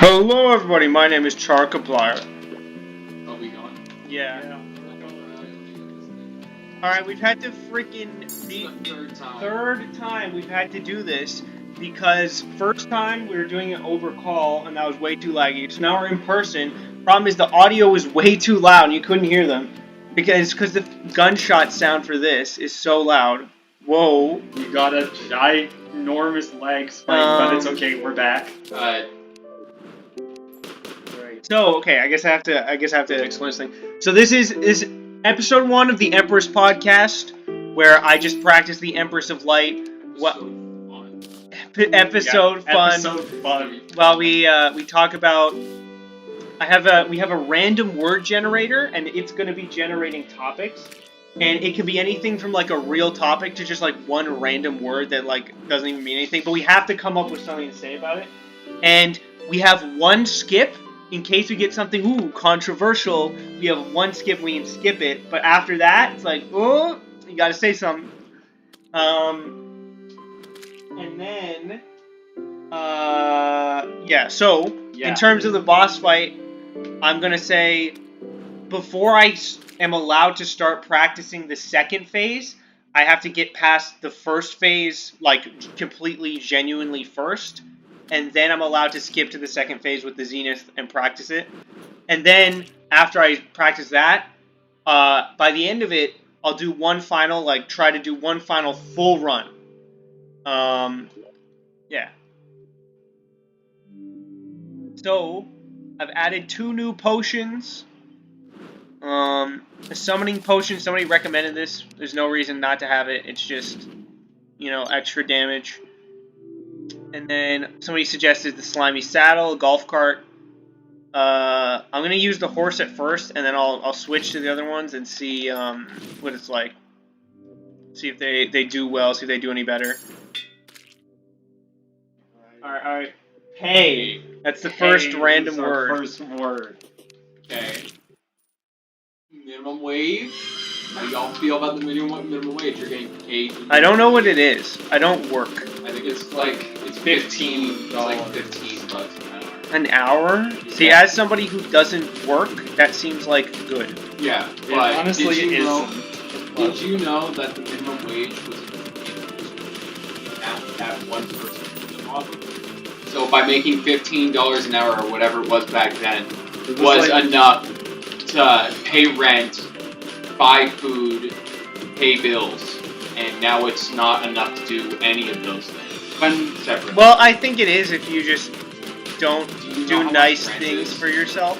Hello everybody, my name is Charkiplier. Are we going? Yeah. Alright, we've had to freaking... The third time we've had to do this, because first time we were doing it over call, and that was way too laggy, so now we're in person. Problem is the audio was way too loud, and you couldn't hear them. Because the gunshot sound for this is so loud. Whoa. You got a ginormous leg spike, but it's okay, we're back. So, okay, I guess I have to explain this thing. So this is episode 1 of the Empress podcast, where I just practice the Empress of Light. Episode fun. Well, we talk about. We have a random word generator, and it's going to be generating topics, and it can be anything from like a real topic to just like one random word that like doesn't even mean anything. But we have to come up with something to say about it, and we have one skip. In case we get something, controversial, we have one skip, we can skip it. But after that, it's like, oh, you gotta say something. And then, yeah, so, in terms of the boss fight, I'm gonna say, before I am allowed to start practicing the second phase, I have to get past the first phase, like, completely, genuinely first. And then I'm allowed to skip to the second phase with the Zenith and practice it. And then, after I practice that, by the end of it, I'll do one final, try to do one final full run. Yeah. So, I've added 2 new potions. A summoning potion, somebody recommended this. There's no reason not to have it. It's just, extra damage. And then somebody suggested the slimy saddle, a golf cart. I'm gonna use the horse at first, and then I'll switch to the other ones and see what it's like. See if they do well. See if they do any better. All right. Pay. That's the first random word. First word. Okay. Minimum wage. How do y'all feel about the minimum wage? You're getting paid. I don't know what it is. I don't work. I think it's it's 15. It's like $15 an hour. An hour? See, as somebody who doesn't work, that seems like good. Yeah, but honestly, did you know that the minimum wage was at one person off of? So by making $15 an hour or whatever it was back then, was enough to pay rent, buy food, pay bills, and now it's not enough to do any of those things. Separate. Well, I think it is if you just don't do nice things for yourself.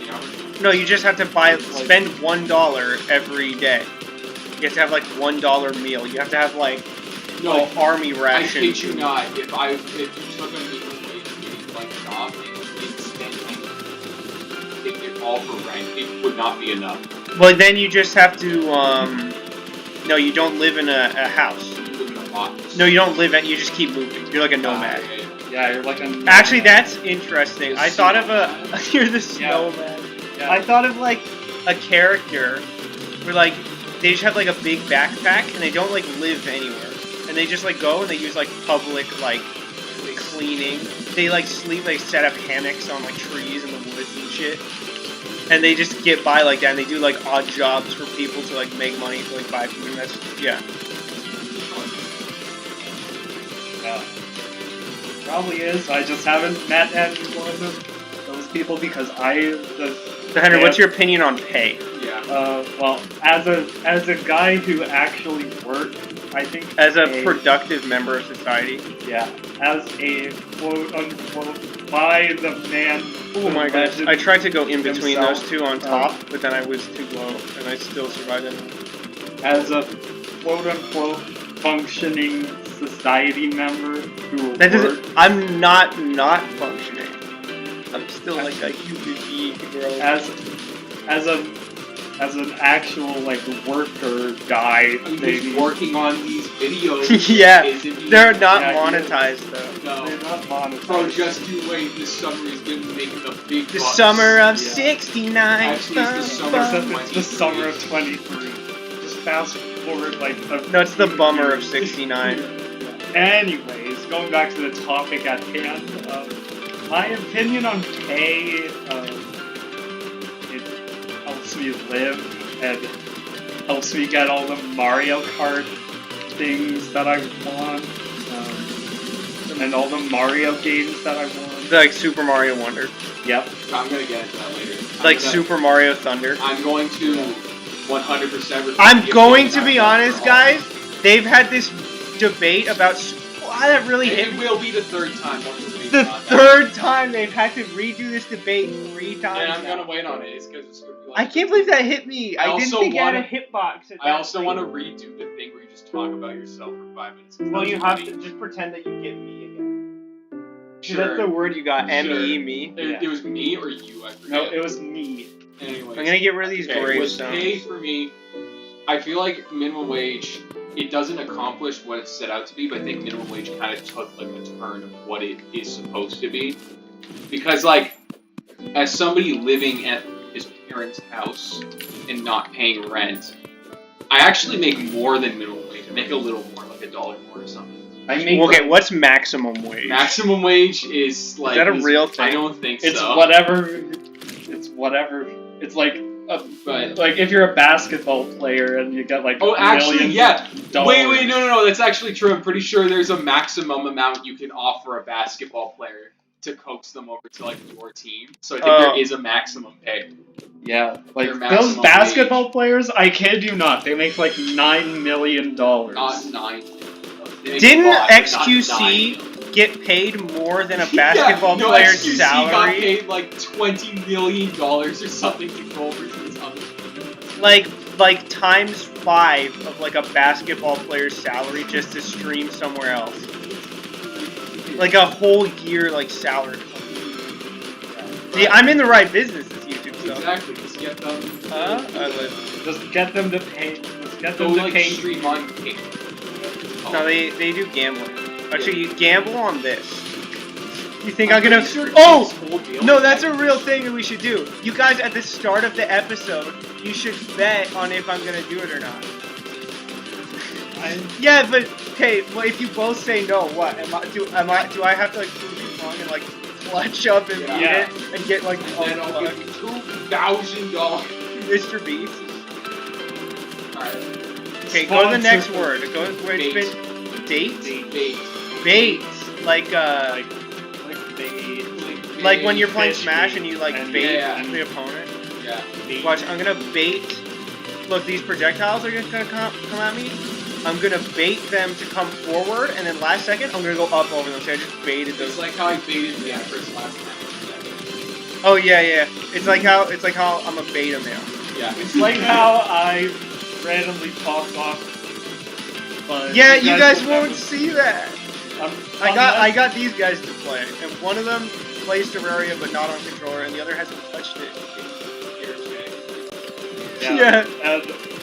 No, you just have to spend $1 every day. You have to have like $1 meal. You have to have like army rations. I kid you not. If you took a minimum wage job and didn't spend anything, take it all for rent, it would not be enough. Well, then you just have to, no, you don't live in a house. You live in a box. No, you don't live you just keep moving. You're like a nomad. Yeah, you're like a nomad. Actually, that's interesting. I thought of you're the snowman. Yeah. I thought of, like, a character where, like, they just have, like, a big backpack and they don't, like, live anywhere. And they just, like, go and they use, like, public, like, cleaning. They, like, sleep, like, set up hammocks on, like, trees in the woods and shit. And they just get by like that, and they do like odd jobs for people to like make money to like buy food. And that's probably is. I just haven't met any one of those people because So Henry, what's your opinion on pay? Yeah. Well, as a guy who actually worked, I think as a productive member of society. Yeah. As a quote unquote by the man. Oh my gosh! I tried to go in between those two on top, but then I was too low, and I still survived it. As a quote-unquote functioning society member who I'm not functioning. I'm still like a human being, bro. As an actual like worker guy, maybe working on these videos. Yeah, they're not monetized though. No, they're not monetized. Bro, just you wait. This summer is gonna be making a big. The summer of '69. Actually, it's the summer of 23. Just fast forward like. No, it's the bummer of '69. Anyways, going back to the topic at hand. My opinion on pay, it helps me live and helps me get all the Mario Kart things that I want, and all the Mario games that I want. Like Super Mario Wonder. Yep. I'm gonna get into that later. Like Super Mario Thunder. I'm going to 100%. I'm going to be honest, guys. They've had this debate about. Wow, that really hit It me. will be the third time. The third time they've had to redo this debate 3 times. And I'm now. gonna wait on it. It's because it's gonna be like. I can't believe that hit me. I didn't also think it had a wanna- hitbox. I also want to redo the thing where you just talk about yourself for 5 minutes. Well, you That's have to just pretend that you get me again. Sure. That's the word you got. Sure. M-E, me. It was me or you, I forget. No, it was me. Anyways. I'm gonna get rid of these Okay, grave with stones. pay for me, I feel like minimum wage, it doesn't accomplish what it's set out to be, but I think minimum wage kind of took like a turn of what it is supposed to be. Because like, as somebody living at his parents' house and not paying rent, I actually make more than minimum wage. I make a little more, like $1 more or something. I make Okay, what's maximum wage? Maximum wage is like... Is that a real thing? I don't think it's so. whatever. It's whatever. It's like But... like if you're a basketball player and you get like Oh, actually, yeah. $1,000,000. Wait, no, that's actually true. I'm pretty sure there's a maximum amount you can offer a basketball player to coax them over to, like, your team. So I think there is a maximum pay. Yeah, like Their those maximum basketball wage. players, I kid you not, they make like $9 million. Not 9. They make Didn't a lot, but not XQC 9. get paid more than a basketball yeah, no, player's XQC got salary? paid like $20 million or something to go over to this other team. Like times 5 of like a basketball player's salary just to stream somewhere else. Like a whole year like salary. See, I'm in the right business this YouTube stuff. Exactly, just get them. Just get them to pay. Just get Go them to like pay. stream on King. No, they do gambling. Actually, you gamble on this. You think I'm I'm gonna? pretty sure Oh! King's whole deal No, is that's that- a real thing that we should do. You guys, at the start of the episode, you should bet on if I'm gonna do it or not. Yeah, but okay. Well, if you both say no, what? Do I have to like prove you wrong and like clutch up and beat Yeah. it and get like And then I'll give you $2,000. Mr. Beast? Alright. Okay, go to the next Sponsor. word. Go where it's Bait. been date. Bait. Bait. Like like when you're playing fish Smash bait, and you like and- bait yeah. the opponent. Yeah. Watch, I'm gonna bait. Look, these projectiles are gonna come at me. I'm gonna bait them to come forward, and then last second, I'm gonna go up over them. So I just baited those. It's like how I baited the Empress last time. Oh yeah. It's like how I'm a beta male. Yeah. It's like how I randomly popped off. But Yeah, you guys will won't never- see that. I got these guys to play, and one of them plays Terraria but not on controller, and the other hasn't touched it. Yeah.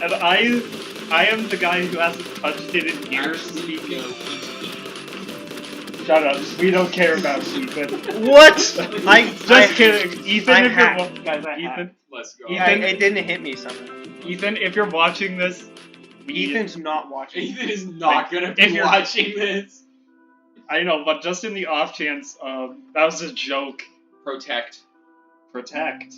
And I am the guy who hasn't touched it in years. Speaking Shut up. We don't care about Ethan. What? Just kidding. Ethan, I if you're hacked, guys. I hacked. Ethan, let's go. It didn't hit me somehow. Ethan, if you're watching this, Ethan's not watching. Ethan is not gonna If be you're- watching this. I know, but just in the off chance, that was a joke. Protect. Protect.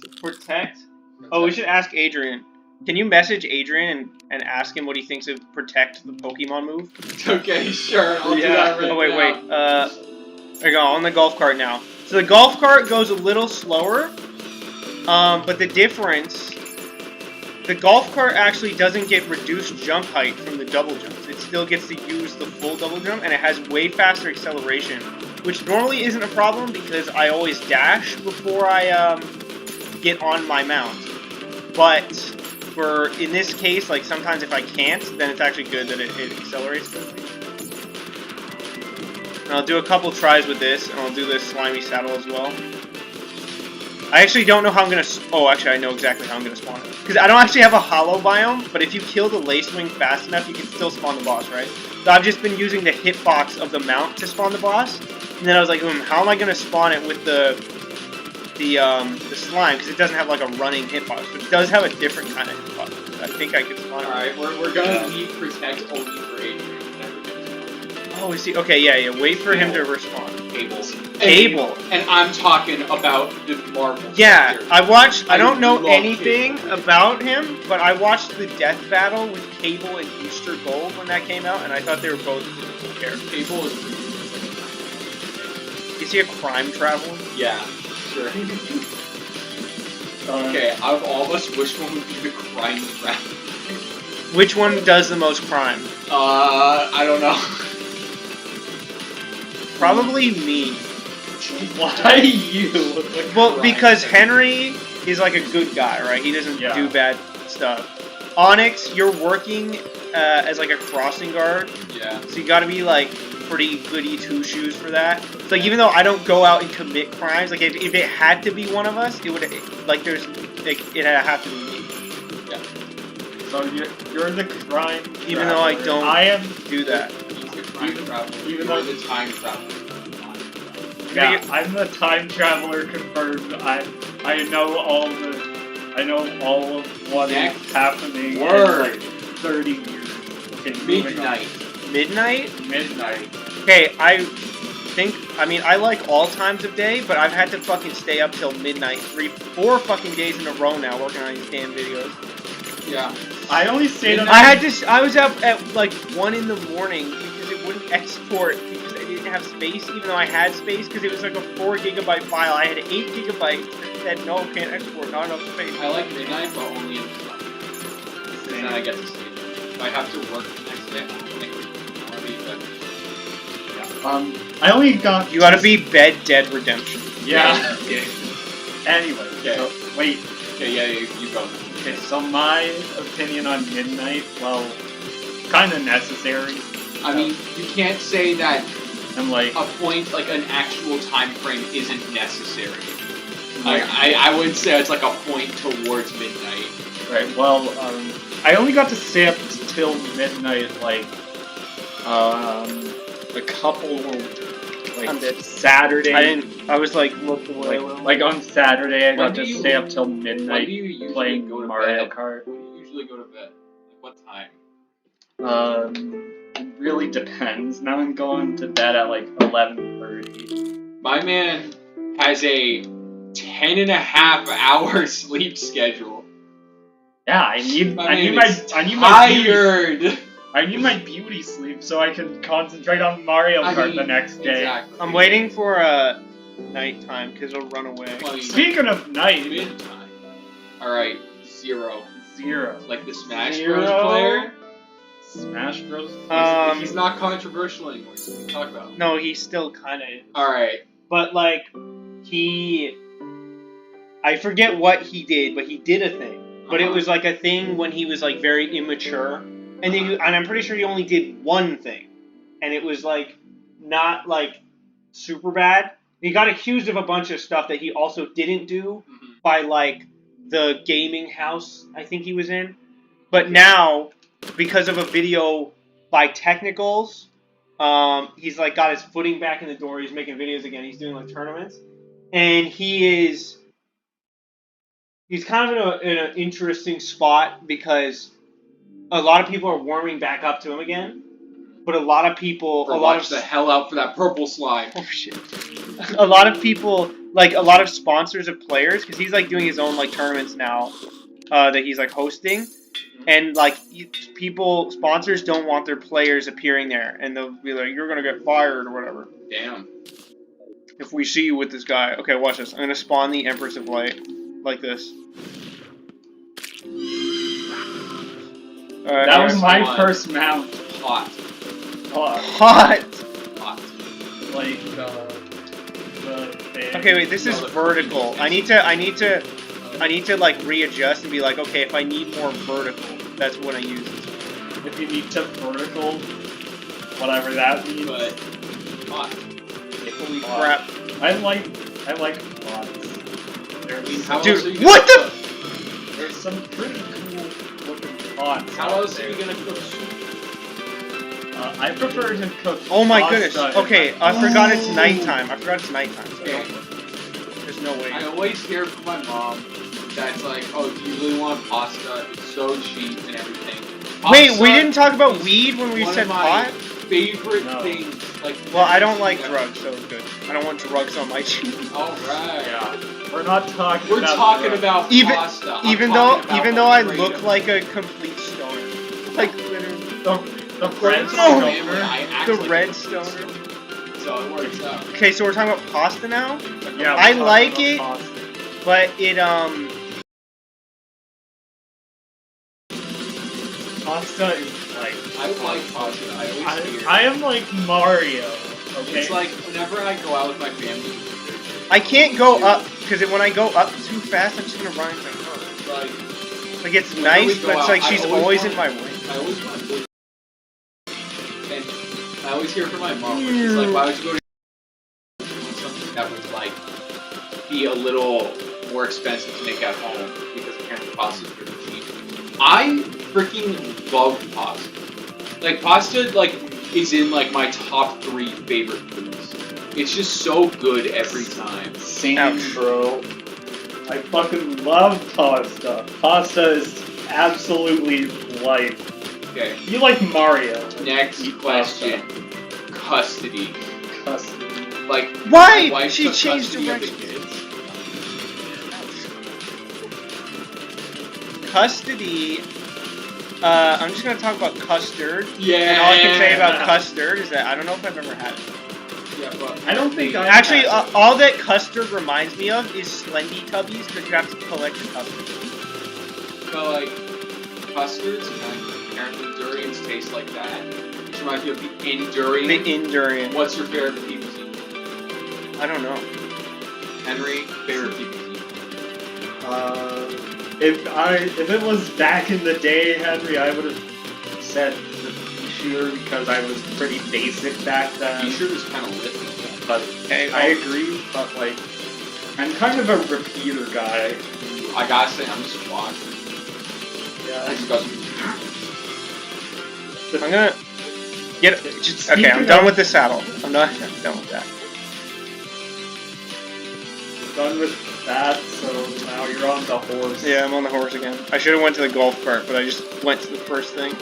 Oh, we should ask Adrian. Can you message Adrian and ask him what he thinks of Protect, the Pokemon move? Okay, sure. I'll do that right Oh, wait, now. wait. There you go, on the golf cart now. So the golf cart goes a little slower, but the difference, the golf cart actually doesn't get reduced jump height from the double jumps. It still gets to use the full double jump, and it has way faster acceleration, which normally isn't a problem because I always dash before I get on my mount. But in this case, like sometimes if I can't, then it's actually good that it accelerates quickly. And I'll do a couple tries with this, and I'll do this slimy saddle as well. I actually don't know how I'm gonna. Oh, actually, I know exactly how I'm gonna spawn it. Because I don't actually have a hollow biome, but if you kill the Lacewing fast enough, you can still spawn the boss, right? So I've just been using the hitbox of the mount to spawn the boss, and then I was like, how am I gonna spawn it with the slime? Because it doesn't have like a running hitbox, but it does have a different kind of hitbox. I think I could spawn it. Alright, we're gonna need Protect only for Adrian. Oh, we see. Okay, yeah. Wait for him to respawn. Cables. Cable. And I'm talking about the Marvel. Yeah, character. I watched. I don't know love anything Cable. about him, but I watched the Death Battle with Cable and Easter Gold when that came out, and I thought they were both really cool characters. Cable is. Is he a crime traveler? Yeah, sure. Okay, out of all of us, which one would be the crime trap? Which one does the most crime? I don't know. Probably me. Why you? Well, because Henry is like a good guy, right? He doesn't do bad stuff. Onyx, you're working as like a crossing guard. Yeah. So you gotta be like pretty goody two shoes for that. It's like even though I don't go out and commit crimes, like if it had to be one of us, it would like there's like it'd have to be me. Yeah. So you're the crime. Even though I don't do that. He's the crime traveler. Even You're though the time traveler. Yeah, I'm the time traveler confirmed. I know all of what is happening in like 30 years. Okay, Midnight. Midnight? Midnight. Okay, I mean, I like all times of day, but I've had to fucking stay up till midnight 4 fucking days in a row now working on these damn videos. Yeah. I only stayed up. I was up at like 1 in the morning because it wouldn't export because I didn't have space, even though I had space because it was like a 4 gigabyte file. I had 8 gigabytes and it said no, can't export, not enough space. I like midnight, but only in the sun. Because then I get to sleep. If I have to work the next day, I only got. You gotta be Bed Dead Redemption. Yeah. Anyway, Okay. so, wait. Okay, yeah, you go. Okay, so my opinion on midnight, well, kind of necessary. I mean, you can't say that I'm like a point, like an actual time frame, isn't necessary. I would say it's like a point towards midnight. right. Well, I only got to stay up till midnight, like a couple, like Saturday. I was like, looked away. Like on Saturday, I got to do you- stay up till When midnight do you usually playing go to Mario bed? Kart. When do you usually go to bed? Like what time? It really depends. Now I'm going to bed at like 11:30. My man has a 10.5-hour sleep schedule. Yeah, I need my beauty sleep so I can concentrate on Mario Kart the next day. Exactly. I'm waiting for nighttime because it'll run away. Well, Speaking of night, midtime. Alright, 0. 0. Like the Smash 0. Bros. player? Smash Bros. He's not controversial anymore, so we can talk about him. No, he's still kind of. Alright. But like, I forget what he did, but he did a thing. But it was like a thing when he was like very immature, and and I'm pretty sure he only did one thing, and it was like not like super bad. He got accused of a bunch of stuff that he also didn't do by like the gaming house I think he was in. But now, because of a video by Technicals, he's like got his footing back in the door. He's making videos again. He's doing like tournaments, and he's kind of in an interesting spot because a lot of people are warming back up to him again, but a lot of people watch the hell out for that purple slime. Oh shit! A lot of people, like a lot of sponsors of players, because he's like doing his own like tournaments now that he's like hosting, and like sponsors don't want their players appearing there, and they'll be like, "You're gonna get fired" or whatever. Damn. If we see you with this guy, okay, watch this. I'm gonna spawn the Empress of Light like this. Alright, That was my one. first mount. Hot. hot. Like the thing. Okay, wait. This is vertical. I need to like readjust and be like, okay, if I need more vertical, that's what I use. If you need to vertical, whatever that means. But hot. Holy crap! I like pots. Dude, what the? There's some pretty cool looking pots. How else are you gonna cook soup? I prefer to cook. Oh my pasta goodness. in Okay, my- I forgot it's nighttime. So there's no way. I always hear from my mom that's like, oh, do you really want pasta? It's so cheap and everything. Wait, we Pasta didn't talk about is weed when we one said of my pot? favorite things Like, Well, I don't like drugs, so it's good. I don't want drugs on my cheek. Alright. Yeah. We're not talking We're about talking drugs. about Even- pasta. I'm Even talking though, about even though I freedom. look like a complete stoner, like literally The red No! stoner. I act the like red a stoner. So it works out. Okay, so we're talking about pasta now, Yeah, I we're like talking it. about pasta. but it Pasta is like. I like pasta. I always hear. I am like Mario. Okay. It's like whenever I go out with my family. I can't go up because when I go up too fast, I'm just gonna run into her. Like it's Whenever nice, we go but it's out, like I she's always always want- in my way. I always want to. And I always hear from my mom where she's like, "Why would you go to something that would like be a little more expensive to make at home because apparently pasta is pretty cheap?" I freaking love pasta. Like pasta, like is in like my top 3 favorite foods. It's just so good every time. Same, Ouch. bro. I fucking love pasta. Pasta is absolutely life. Okay. You like Mario. Next Eat question. Custody. Custody. Like Why? my wife She took changed custody of the direction. kids. Custody. I'm just gonna talk about custard. Yeah. And all I can say about custard is that I don't know if I've ever had it. Yeah, but I don't think I Actually, have all that custard reminds me of is Slendy Tubbies because you have to collect the custard. So like custards and apparently durians taste like that. Which reminds me of the Indurian. The Indurian. What's your favorite pea cuisine? I don't know. Henry, favorite pea cuisine? If it was back in the day, Henry, I would have said the pea shooter because I was pretty basic back then. Pea shooter's kind of lit. But Okay, I agree, but like, I'm kind of a repeater guy. I gotta say, I'm just watching. Yeah. I'm gonna get it. Okay, I'm done with the saddle. I'm done with that. Done with that, so now you're on the horse. Yeah, I'm on the horse again. I should have went to the golf cart, but I just went to the first thing.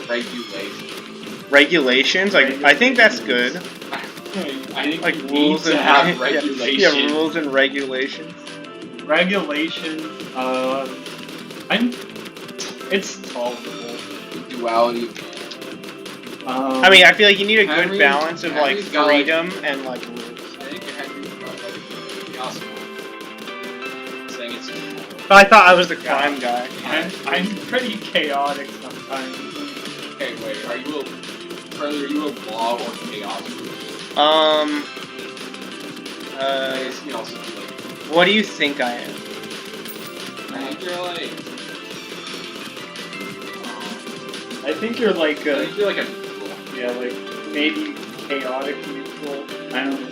Regulation. Regulations, like I think that's good. I think Like you rules need to and have regulation. Yeah, rules and regulations. Regulation, it's tolerable. Duality. I mean, I feel like you need a good Henry- balance of like Henry's got, like- freedom and like rules. I think Henry's probably awesome. Saying it's. I thought I was the crime guy. I'm pretty chaotic sometimes. Okay, wait. Are you a law or chaos? I guess you can also be like. What do you think I am? I think you're like. I think you're like I a, think you're like a neutral. yeah, like maybe chaotic neutral. I don't know.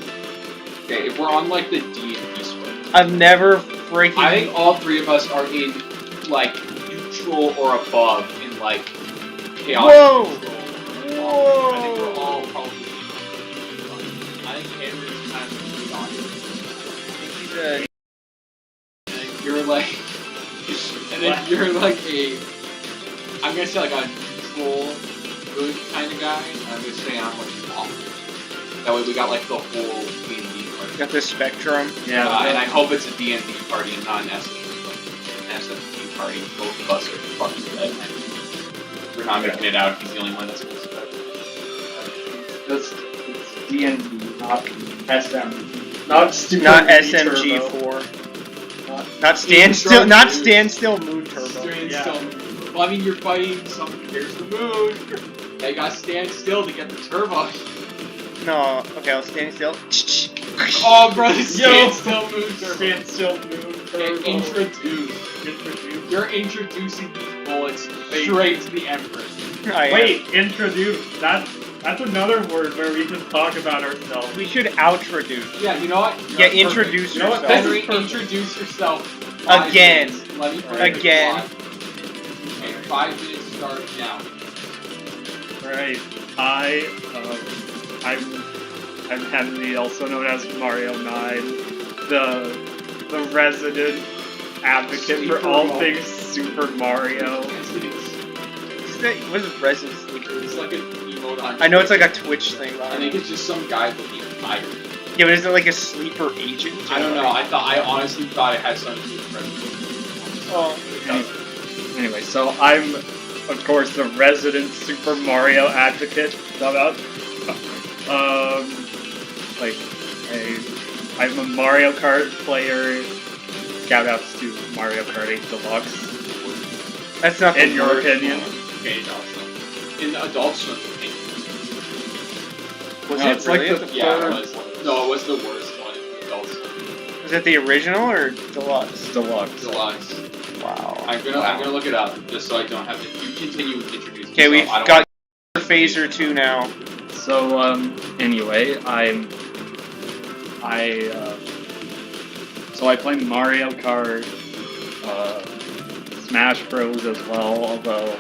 Okay, if we're on like the D&D split, I've never freaking. I think all 3 of us are in like neutral or above in like chaos. Whoa! Neutral. Whoa! I think we're all probably. I think Henry's kind of on. You're like, and then you're like a. I'm gonna say like a neutral, good kind of guy. And I'm gonna say I'm like awful. That way we got like the whole D&D party. Got this spectrum. Yeah, And I hope it's a D&D party and not an SFP party. Both of us are fucking dead. We're not making it out. He's the only one that's supposed to die. it's D&D, not SMG. Not stupid. Not V-turbo. SMG4. Not stand still. Not stand still. Moon turbo. Stand Yeah. still. Well, I mean, you're fighting something. Here's the moon. They got to stand still to get the turbo. No. Okay, I'll stand still. Oh, bro, stand still moon turbo. Stand still, moon turbo. Introduce. You're introducing these bullets straight to the Empress. Wait, introduce. That's another word where we can talk about ourselves. We should outroduce. Yeah, you know what? Yeah, Perfect. introduce You know what? yourself. Henry, Perfect. introduce yourself. Again. 5 minutes. Let me break the Again. clock. Okay, 5 minutes start now. Right. I'm Henry, also known as Mario 9, the resident advocate for Super all Mario. things Super Mario. is that? What is Resident Sleeper? It's like an emote on I know it's like a Twitch thing. I think it's just some guy looking tired. Yeah, but is it like a sleeper agent? I don't know. I honestly thought it had something to do with Resident. Oh. Anyway, so I'm, of course, the resident Super Mario advocate. I'm a Mario Kart player. Shout outs to Mario Kart 8 Deluxe. That's not in your opinion. Okay, no, in the Adult Swim opinion. Was No, it it's really? like the Yeah, it was. No, it was the worst one in the Adult Swim. Was it the original or deluxe? Deluxe. Deluxe. Wow. I'm gonna look it up just so I don't have to. You continue introducing. Okay, we've got Phaser 2 now. So anyway, so I play Mario Kart, Smash Bros as well, although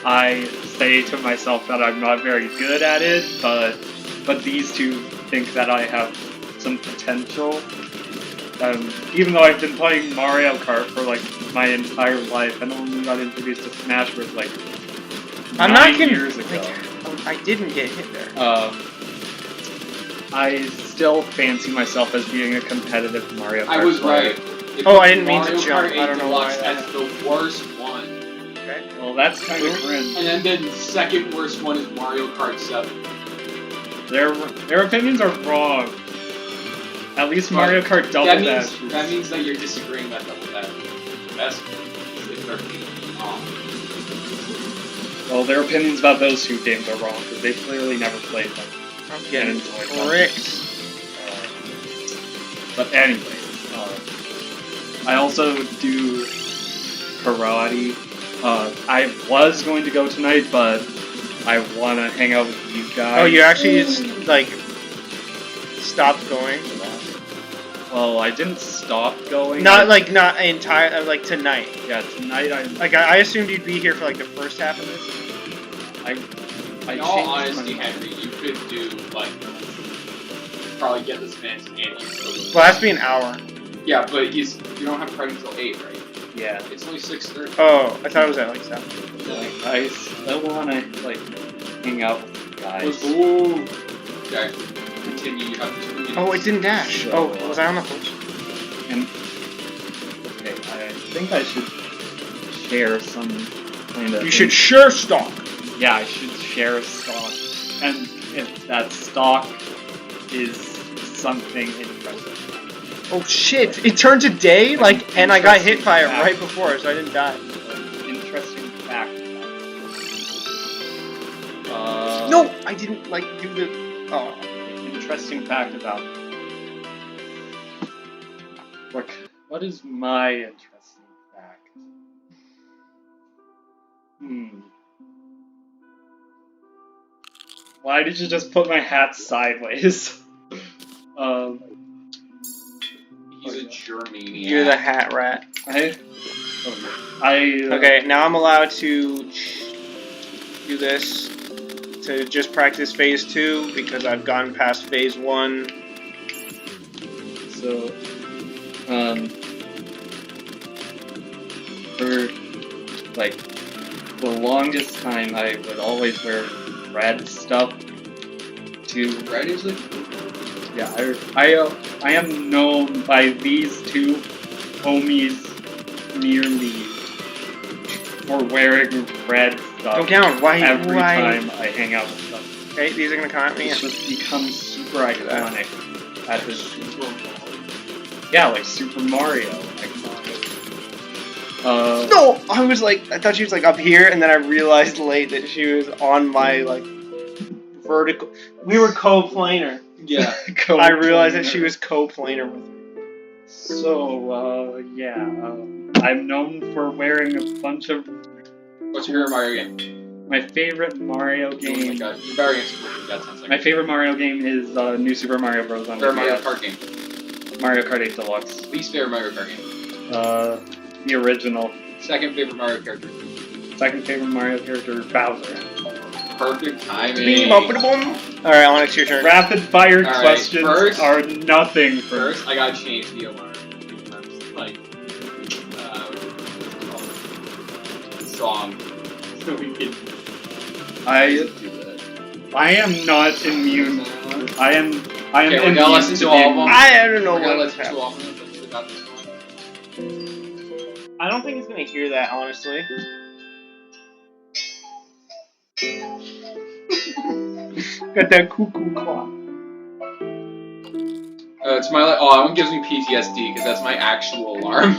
I say to myself that I'm not very good at it, but these two think that I have some potential. Even though I've been playing Mario Kart for like my entire life and only got introduced to Smash Bros like I'm 9 not years ago. I didn't get hit there. I still fancy myself as being a competitive Mario Kart I was player. right. If Oh, I didn't mean to Mario jump. Kart I don't know 8 Deluxe why. as the worst one. Okay. Well, that's kind of cringe. And then the second worst one is Mario Kart 7. Their opinions are wrong. At least Mario Kart Double Dash. That means that you're disagreeing about Double Dash. That's Well, their opinions about those two games are wrong because they've clearly never played them. I'm getting tricked. But anyway, I also do karate. I was going to go tonight, but I want to hang out with you guys. Oh, you actually just, like, stopped going? Well, I didn't stop going. Not entire, like, tonight. Yeah, tonight I assumed you'd be here for, like, the first half of this. In all honesty, Henry, you could do, like, probably get this man's and you still. Well, it has to be an hour. Yeah, but you don't have credit until 8, right? Yeah. It's only 6:30. Oh, I thought it was at, like, 7. Like, I still want to, like, hang out with you guys. Ooh. Okay, continue. You have 2 minutes. Oh, it didn't dash. Oh, was I on the push? And okay, I think I should share some kind of. You should share stock. Yeah, I should share stock, and if that stock is something interesting. Oh shit! It turned to day, like, and I got hit by it right before, so I didn't die. Interesting fact. No, I didn't like do the. Oh. Interesting fact about. What is my interesting fact? Why did you just put my hat sideways? He's a Germaniac. You're the hat rat. Okay, now I'm allowed to do this to just practice phase 2 because I've gone past phase 1. So, for like the longest time, I would always wear red stuff. Red is it? Yeah, I am known by these two homies near me for wearing red stuff. Go down. Why? Every time I hang out with them. Okay, these are gonna come at me. It's just become super iconic. At this. Yeah, like Super Mario. Iconic. No, I thought she was like up here, and then I realized late that she was on my like vertical. We were co-planar. Yeah. I realized that she was co-planar with me. So, yeah, I'm known for wearing a bunch of... What's your favorite Mario game? My favorite Mario game... Oh my god, you better answer for that 10 seconds. My favorite Mario game is New Super Mario Bros. On favorite Mario DS. Kart game? Mario Kart 8 Deluxe. Least favorite Mario Kart game? The original. Second favorite Mario character? Second favorite Mario character, Bowser. Perfect timing. Alright, Onyx, your turn. Rapid fire questions first, are nothing for First, I gotta change the alarm. Like, what's it called? The song. So we can. do that. I am not immune. I am Okay, we're immune gonna listen to all of them. I don't know We're gonna what's listen to all happening. of them. Let's about this one. I don't think it's gonna hear that, honestly. Got that cuckoo clock. It's my that one gives me PTSD because that's my actual alarm.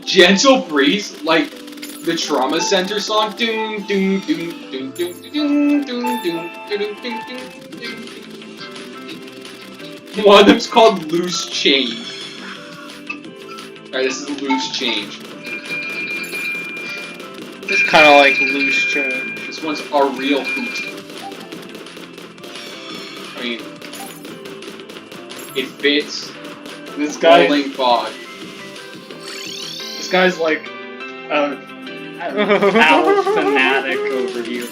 Gentle breeze, like the trauma center song. Doom doom doom doom doom doom doom doom doom doom. One of them's called Loose Change. Alright, this is Loose Change. It's kind of like loose change. This one's a real hoot. I mean, it fits. This guy. Rolling fog. This guy's like an owl fanatic over here.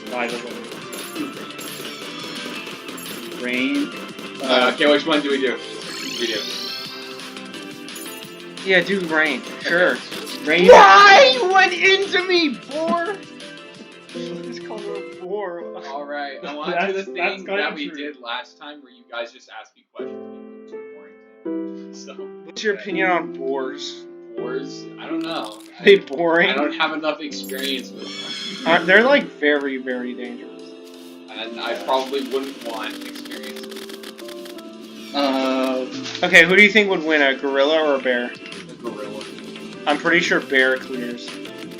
By the way. Rain. Okay, which one do we do? Yeah, do rain. Sure. Rain. Why? You went into me, boar! It's called a boar. Alright, I want to do the thing kinda that we true. did last time where you guys just asked me questions. Too boring. So, What's your opinion on boars? wars, I don't know. Are they boring? I don't have enough experience with them. They're like very, very dangerous. And I probably wouldn't want experience with Okay, who do you think would win, a gorilla or a bear? a gorilla. I'm pretty sure bear clears.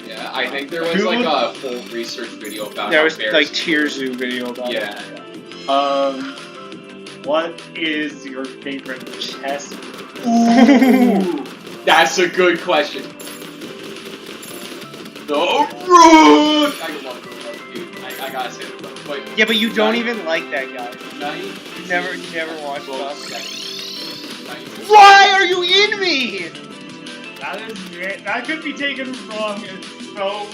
Yeah, I think there was like a full research video about There how was bears like Tier Zoo video about it. Yeah. What is your favorite chess? Ooh, that's a good question. The rook! I love the rook, dude. I gotta say the rook. But Yeah, but you don't even like that guy. Knight, You never watched close Buff. second. Knight. Why are you in me? That could be taken wrong. So.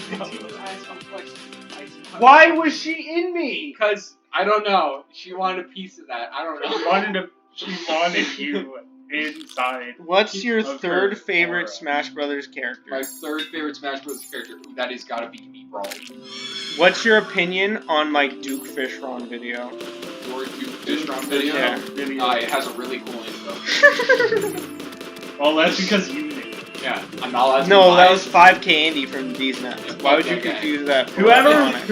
Why was she in me? Because I don't know. She wanted a piece of that. I don't know. She wanted you inside. What's your Of third her favorite aura. Smash Brothers character? My third favorite Smash Bros. Character. Ooh, that has gotta be me, bro. What's your opinion on my Duke Fishron video? Your Duke Fishron video. Yeah. It has a really cool intro. Well, that's because you knew. Yeah, I'm not allowed to No, lie. that was 5K Andy from D's Nuts. Yeah, Why would fuck you that guy. confuse that? for Whoever. Sonic?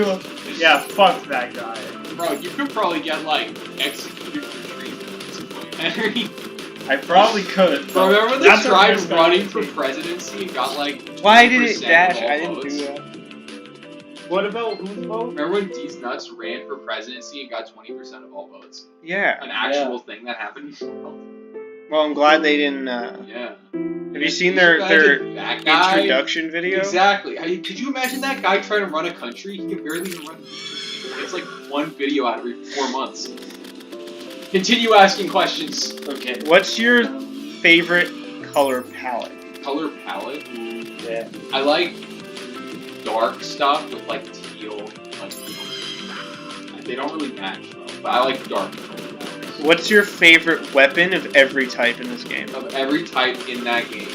Yeah, fuck that guy. Bro, you could probably get like executed for treason. I probably could. Bro, remember when That's they a tried risk I running would for take. presidency and got like Why did it 20% dash? of all I didn't votes? do that. What about whose vote? Remember when D's Nuts ran for presidency and got 20% of all votes? Yeah. An actual thing that happened. Well, I'm glad they didn't. Yeah. Have you seen their that guy? introduction video? Exactly. Could you imagine that guy trying to run a country? He can barely even run. It's like one video out every 4 months. Continue asking questions. Okay. What's your favorite color palette? Color palette. Yeah. I like dark stuff with like teal. Like they don't really match well, but I like dark color palettes. What's your favorite weapon of every type in this game? Of every type in that game,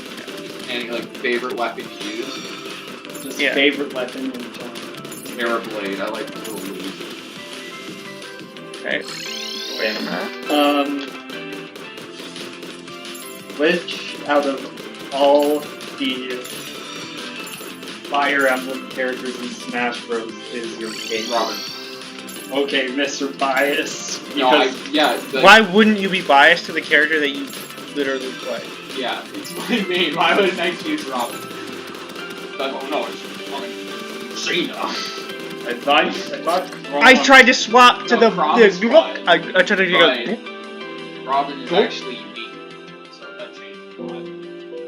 and like favorite weapon to use. Just Yeah. favorite weapon in the genre. Terra Blade. I like the little blade. Okay. Wait a minute. Which out of all the Fire Emblem characters in Smash Bros. Is your favorite? Robin. Okay, Mr. Bias. No, Why wouldn't you be biased to the character that you literally play? Yeah, it's my main. Why would I choose Robin? But, oh no, it's Robin. Cena. I thought I tried to swap to No, the Robin's look. fine. I tried to go. Robin is Nope. actually unique, so that changed a lot.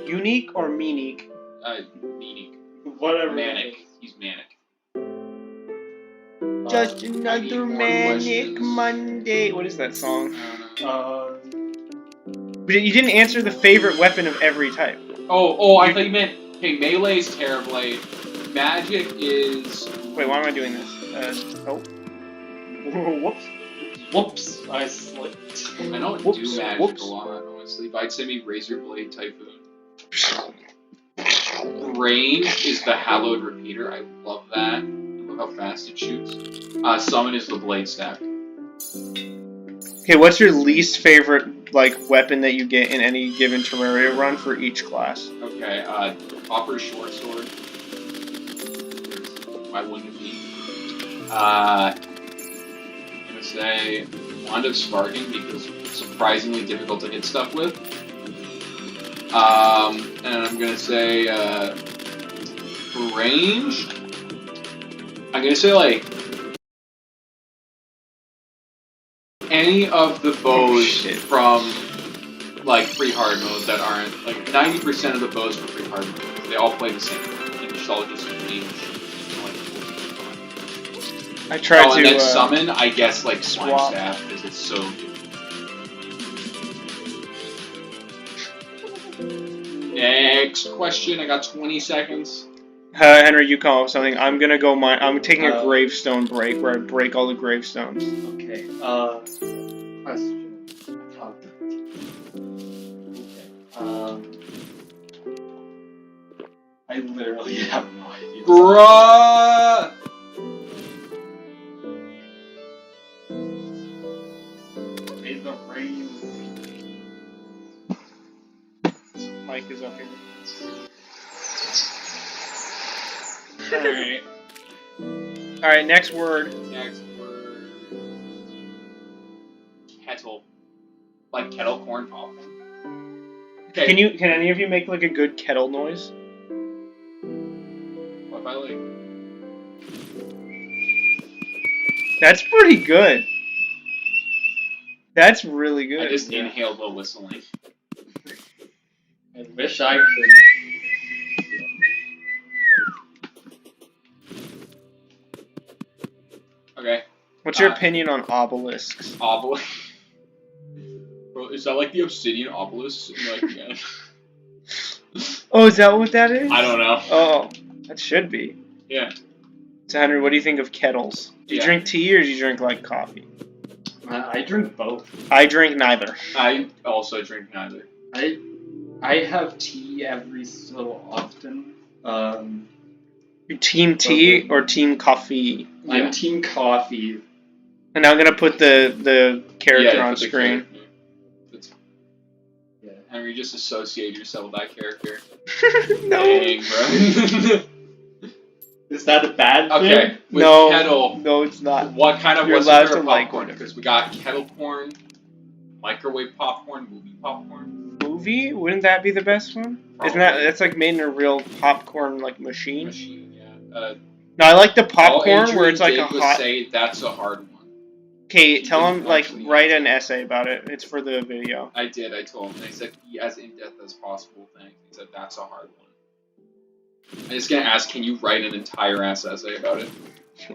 Unique or meanique? Unique. whatever. Manic. He's manic. Just I need another more manic questions. Monday. What is that song? But you didn't answer the favorite weapon of every type. Oh, I thought you meant, hey, Melee's Terra Blade. Magic is... Wait, why am I doing this? Whoops. Whoops. I slipped. I don't Whoops, do magic whoops. a lot, honestly, but I'd say maybe Razor Blade Typhoon. Range is the Hallowed Repeater. I love that. I love how fast it shoots. Summon is the Blade Staff. Okay, what's your least favorite like weapon that you get in any given Terraria run for each class? Okay, Copper Short Sword. Why wouldn't it be? I'm gonna say Wand of Sparking because it's surprisingly difficult to hit stuff with. And I'm gonna say for range, I'm gonna say like any of the bows from like pre-hard mode that aren't like 90% of the bows from pre-hard mode. They all play the same, and it's all just range. I tried to. And then summon, I guess like Slime swap. Staff because it's so good. Next question. I got 20 seconds. Henry, you come up with something. I'm gonna go. I'm taking a gravestone break where I break all the gravestones. Okay. Question. Okay. I literally have no idea. Bruh! May the rain. Mike is up here. Alright. Alright, next word. Next word. Kettle. Like kettle corn popcorn. Okay. Can any of you make like a good kettle noise? What if I like? That's pretty good. That's really good. I just inhaled while whistling. I wish I could. Okay. What's your opinion on obelisks? Obelisk. Bro, is that like the obsidian obelisk? Like, yeah. Oh, is that what that is? I don't know. Oh, that should be. Yeah. So Henry, what do you think of kettles? Do you drink tea or do you drink like coffee? I drink both. I drink neither. I also drink neither. I have tea every so often. You team tea or team coffee? I'm team coffee. And I'm gonna put the character on screen. Yeah. Henry, just associate yourself with that character. No. Dang, bro. Is that a bad thing? Okay. With No. kettle. No, it's not. What kind of You're what's your allowed favorite to like popcorn? it. Because we got kettle corn, microwave popcorn, movie popcorn. Movie? Wouldn't that be the best one? Isn't that's like made in a real popcorn like machine? Yeah. No, I like the popcorn where it's like a hot. Say that's a hard one. Okay, tell him like write an essay about it. It's for the video. I did. I told him. I said be as in depth as possible. Thanks. He said that's a hard one. I'm just gonna ask, can you write an entire ass essay about it?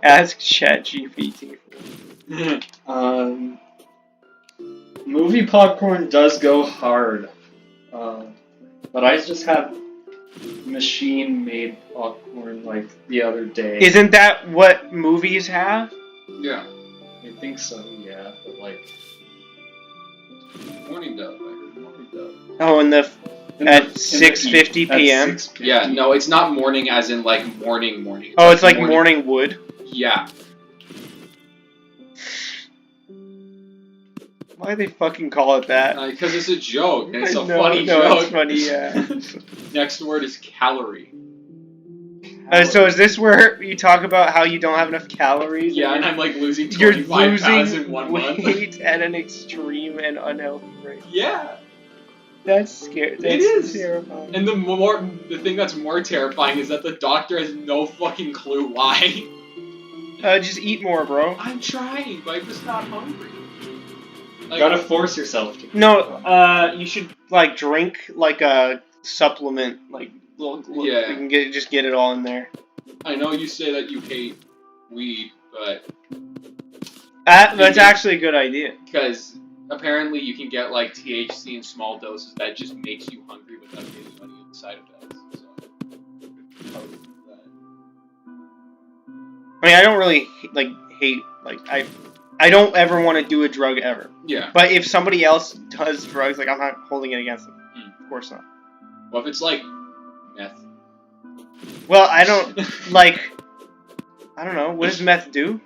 Ask ChatGPT. Movie popcorn does go hard, but I just had machine-made popcorn like the other day. Isn't that what movies have? Yeah. I think so. Yeah, but like Morning dove. I heard morning dove. Oh, at 6:50 p.m. 6:50. Yeah. No, it's not morning as in like morning. Oh, it's like morning wood. Yeah. Why do they fucking call it that? Because it's a joke, and it's a No, funny no, joke. it's funny, yeah. Next word is calorie. So is this where you talk about how you don't have enough calories? Yeah, and I'm like losing You're 25 pounds losing in 1 month. weight at an extreme and unhealthy rate. Yeah. That's scary. That's It is. terrifying. And the thing that's more terrifying is that the doctor has no fucking clue why. Just eat more, bro. I'm trying, but I'm just not hungry. You gotta force yourself to. No, you should like drink like a supplement, like little Yeah. you can just get it all in there. I know you say that you hate weed, but That's actually a good idea. because apparently you can get like THC in small doses that just makes you hungry without giving you any side effects. So, I mean, I don't really hate I don't ever want to do a drug ever. yeah. But if somebody else does drugs, like I'm not holding it against them. Of course not. Well, if it's like meth, Well, I don't like. I don't know. What does meth do?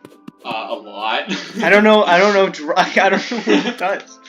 A lot. I don't know. I don't know. I don't know what it does.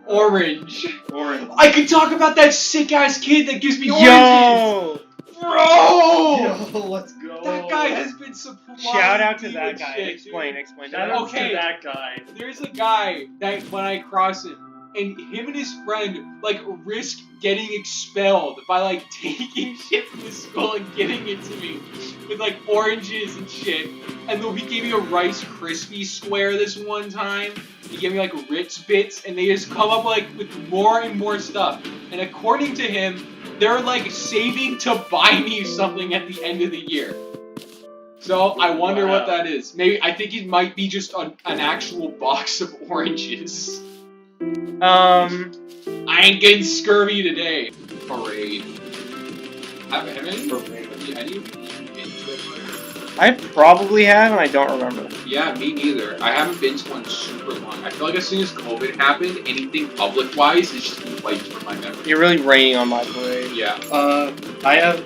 Orange. Orange. I could talk about that sick ass kid that gives me oranges. Yo! Bro! Yo, let's go. That guy has been supplying. Shout out to me that with guy. shit, Explain. dude. Explain. Shout out Okay. to that guy. There's a guy that when I cross him, and him and his friend like risk getting expelled by like taking shit from the school and giving it to me with like oranges and shit. And then he gave me a Rice Krispie square this one time. He gave me like Ritz bits, and they just come up like with more and more stuff. And according to him, they're like saving to buy me something at the end of the year. So I wonder what that is. Maybe I think it might be just an actual box of oranges. I ain't getting scurvy today. Parade. Have any of you been to it? I probably have, and I don't remember. Yeah, me neither. I haven't been to one super long. I feel like as soon as COVID happened, anything public-wise is just been wiped from my memory. You're really raining on my parade. Yeah. I have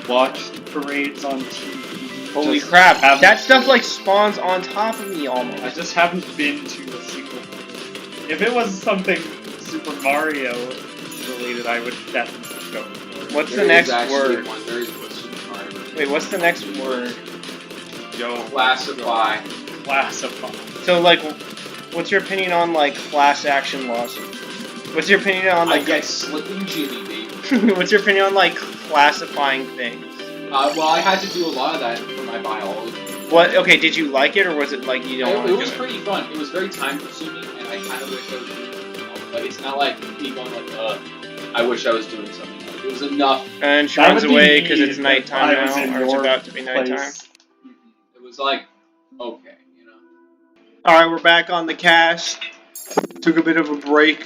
watched parades on TV. Holy Just crap! haven't- That stuff like spawns on top of me almost. I just haven't been to a single parade. If it was something Super Mario related, I would definitely go. What's There the next is actually word? one. There is one super Mario. Wait, what's the next word? Yo, Classify. classify. So like, what's your opinion on like class action lawsuits? What's your opinion on I like? get slipping Jimmy, baby. What's your opinion on like classifying things? Well, I had to do a lot of that for my biology. What? Okay, did you like it or was it like you don't want It to was do it? pretty fun. It was very time consuming, and I kind of wish I was doing something else. But it's not like me going like, I wish I was doing something else. It was enough. And she That runs would be away me because it's if nighttime I was in now, or it's your about to be nighttime. place. It was like, okay, you know. Alright, we're back on the cast. Took a bit of a break.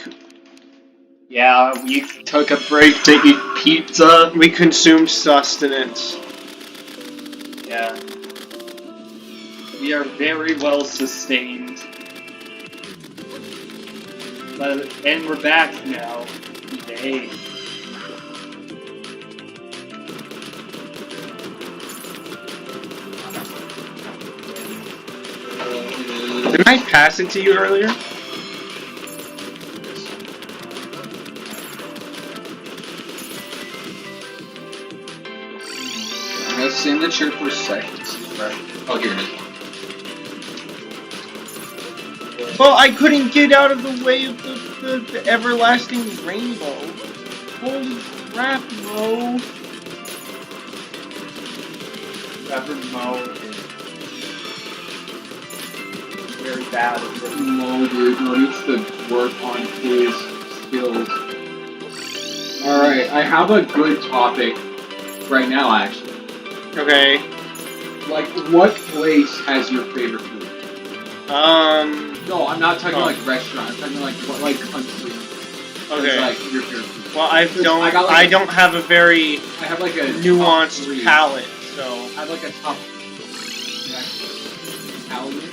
Yeah, we took a break to eat pizza. We consumed sustenance. Yeah. We are very well sustained. And we're back now. Yay. Didn't I pass it to you earlier? Let's stay in the chair for a second. Right. Oh, here it is. Well, I couldn't get out of the way of the everlasting rainbow. Holy crap, Mo. Mo is very bad at this. No, dude, no needs to work on his skills. Alright, I have a good topic right now, actually. Okay. Like, what place has your favorite food? No, I'm not talking like restaurant. I'm talking like what like country. Okay. Is, like your favorite food. Well, I don't have a very I have like a nuanced top three. palate, so. I have like a top Italian,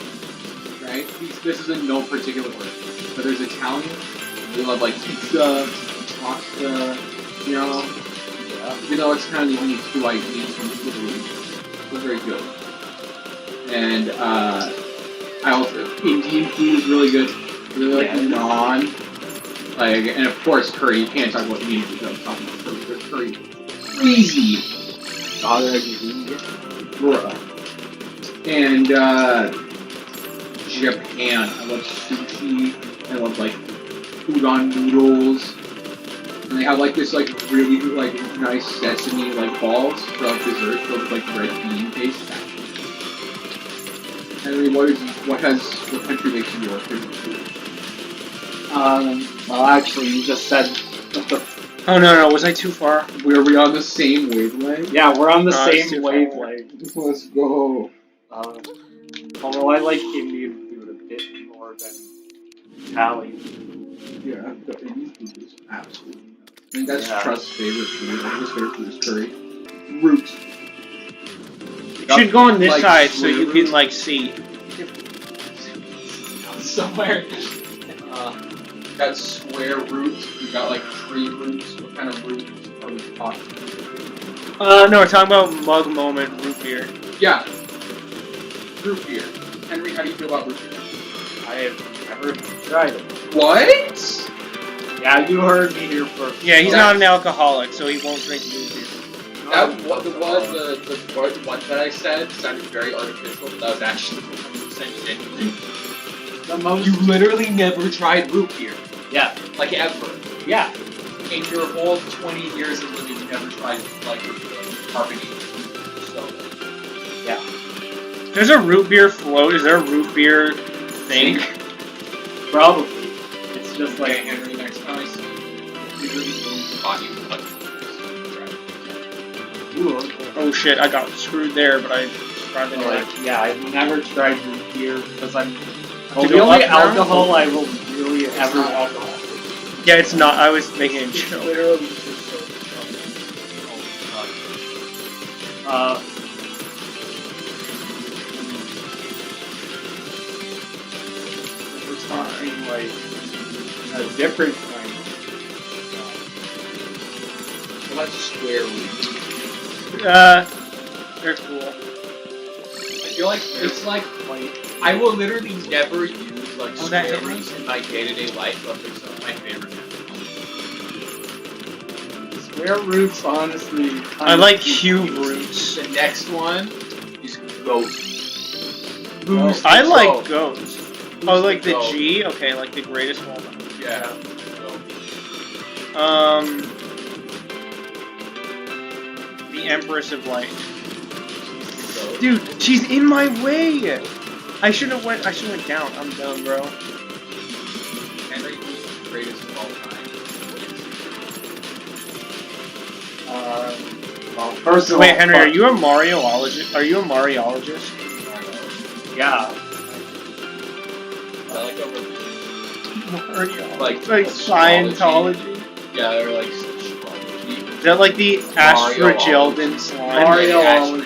right? This is in no particular order, but there's Italian. We love like pizza, pasta, you know. Yeah. You know, it's kind of the only two I eat from Italy. They're very good. And I also Indian food is really good. Really like naan. Like, and of course curry. You can't talk about Indian food without talking about curry. There's curry. Crazy. Bruh. And Japan. I love sushi. I love like udon noodles. And they have like this like really like nice sesame like balls for like dessert filled with like red bean paste. Henry, what country makes you your favorite food? Well, actually, you just said the. Oh no, was I too far? Were we on the same wavelength? Yeah, we're on the it's same too far. wavelength. Let's go. Although I like Indian food a bit more than Italian. Yeah, the Indian food is absolutely nuts. I think that's Yeah. Trust's favorite food. His favorite food is curry. Roots. You should go on this Like, side so you roots. can like see. Somewhere. Got square roots. You got like tree roots. What kind of roots? Are we talking? No, we're talking about Mug Moment root beer. Yeah. Root beer. Henry, how do you feel about root beer? I have never tried it. What? Yeah, you heard me here first. Yeah, he's not an alcoholic, so he won't drink root beer. That the one that I said sounded very artificial, but that was actually 100% genuine. You literally never tried root beer. Yeah. Like ever. Yeah. In your whole 20 years of living, you never tried like carbonated soda. Yeah. There's a root beer float. Is there a root beer thing? Probably. It's just Okay, like Henry, next time I see you thought you would like ooh, okay. Oh shit, I got screwed there, but I tried it anyway. Yeah, I've never tried root beer because I'm To the go only up now? alcohol I will really ever not alcohol. Yeah, it's not. I was making a It's joke. literally just we're talking like a different kind Well, that's square root. They're cool. I feel like it's like I will literally never use like Oh, that square hit me. roots in my day-to-day life, but they're some of my favorite. square roots, honestly. I like cube roots. The next one is goat. Who's I the like goat? goats. Oh, like the goat? G? Okay, like the greatest one. Yeah. The Empress of Light. Goat. Dude, she's in my way! I should have went down. I'm done, bro. Henry, who's the greatest of all time? Well, first of all, Wait, Henry, are you a Mariologist? Are you a Mariologist? Yeah. I like over Mariologist. Like Like Scientology? yeah, they're like astrology. Is that like the Astrogelden slime? Mario- I'm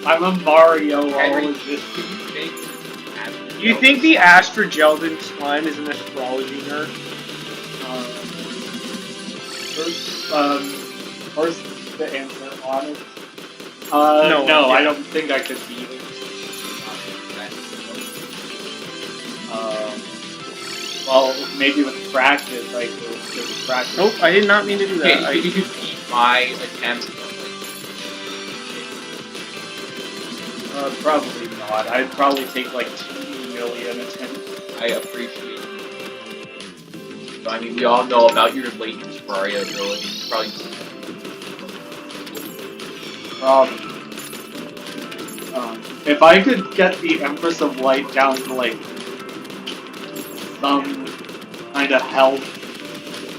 I'm a Mario-ologist. Do you think the Astrogelden slime is an astrology nerd? First, the answer on it. No, No, yeah. I don't think I could beat it. Well, maybe with practice, I could practice. Nope, I did not mean to do that. Okay, you could beat my attempt. Probably not. I'd probably take like 2 million attempts. I appreciate it. But, I mean, we all know about your latent variability. Probably. If I could get the Empress of Light down to like some kind of health,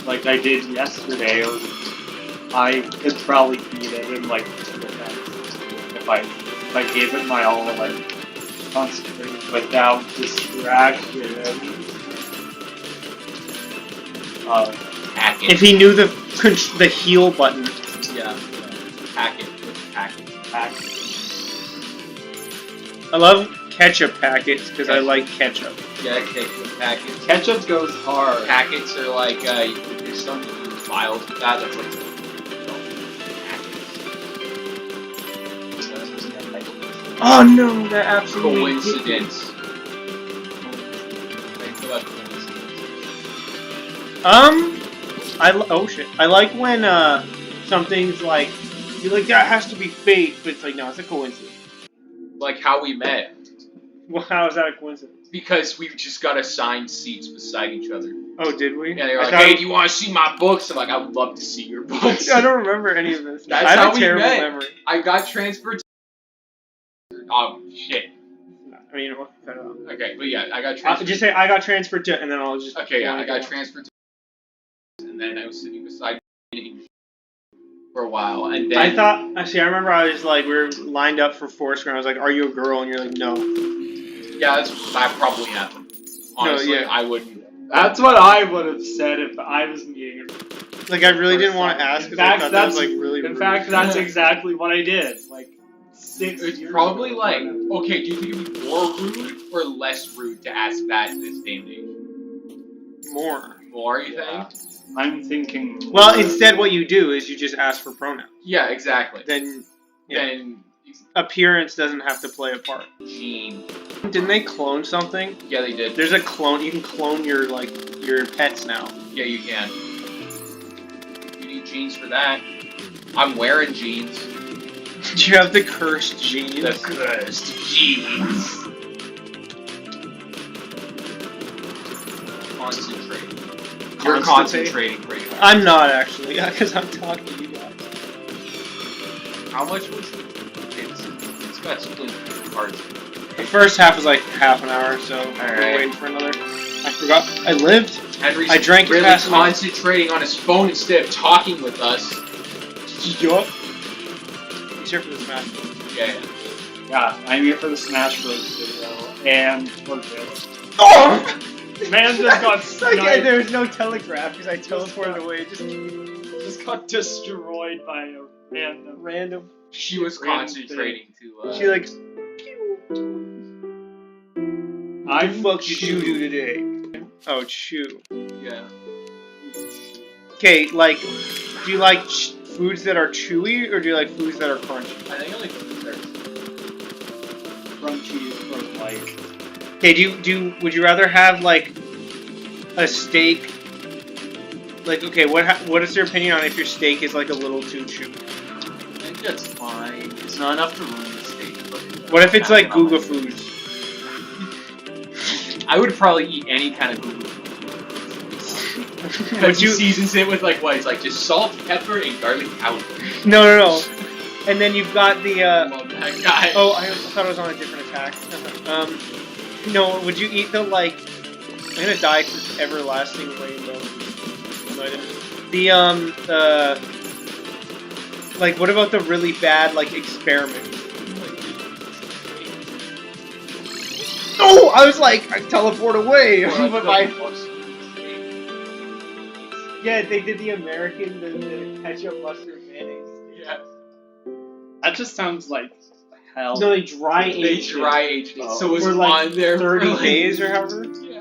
like I did yesterday, or I could probably beat it in like 2 attempts if I gave it my all, like concentrate without distraction. Hack it. If he knew the heal button. Yeah. Hack it. Hack it. I love ketchup packets because I like ketchup. Yeah, ketchup packets. Ketchup goes hard. Packets are like, there's some files with that that's like. Oh no, that absolutely Coincidence. Oh shit. I like when something's like you're like that has to be fate, but it's like no, it's a coincidence. Like how we met. Well, how is that a coincidence? Because we just got assigned seats beside each other. Oh, did we? Yeah, they were like, hey, do you want to see my books? I'm like, I would love to see your books. I don't remember any of this. That's I have how a we terrible met. memory. I got transferred to... Oh, shit. I mean, cut it off. Okay, but yeah, I got transferred. Just say I got transferred to, and then I'll just. Okay, yeah, I got transferred to... And then I was sitting beside for a while, and then... I thought, actually, I remember I was like, we were lined up for Foursquare, and I was like, are you a girl? And you're like, no. Yeah, that probably happened. Honestly, No, yeah. I wouldn't... That's what I would have said if I was meeting her. Like, I really didn't want to ask, In because I fact, thought that was, that's- like, really In rude. fact, that's exactly what I did. Like 6 It's years probably ago. like, okay, do you think it'd be more rude or less rude to ask that in this day and age? more. More, you think? I'm thinking. Well, instead, what you do is you just ask for pronouns. Yeah, exactly. Then Then appearance doesn't have to play a part. Gene. Didn't they clone something? Yeah, they did. There's a clone. You can clone your pets now. Yeah, you can. You need jeans for that. I'm wearing jeans. Do you have the cursed genes? The cursed jeans. Concentrating. You're concentrating pretty hard. I'm not actually, because I'm talking to you guys. How much was it? It's got split parts. The first half was like half an hour, so we're Alright. waiting for another. I forgot. I lived. Henry's I drank really fast enough. concentrating on his phone instead of talking with us. Yup. He's here for the Smash. Yeah. Yeah, I'm here for the Smash Bros. Video, and for this. Oh! Man just got sniped. There was no telegraph because I teleported away. Just got destroyed by a random. She was concentrating too. She like. I'm Fuck did you do today? Oh, chew. Yeah. Okay, like, do you like foods that are chewy or do you like foods that are crunchy? I think I like the crunchy or like. Okay, would you rather have like a steak? Like, okay, what is your opinion on if your steak is like a little too chewy? I think that's fine. It's not enough to ruin the steak. But What if it's like Google Foods? I would probably eat any kind of Google food. Because you seasons it with like what? It's like just salt, pepper, and garlic powder. No. And then you've got the. Love that guy. Oh, I thought it was on a different attack. No, would you eat the like? I'm gonna die for everlasting rainbow. No, I didn't. The like, what about the really bad like experiment? Oh, I was like, I teleport away. But yeah, they did the American, the ketchup, mustard, mayonnaise. Yeah. That just sounds like hell. No, they dry aged it. So it was for like on there 30 for like, days or however. Yeah.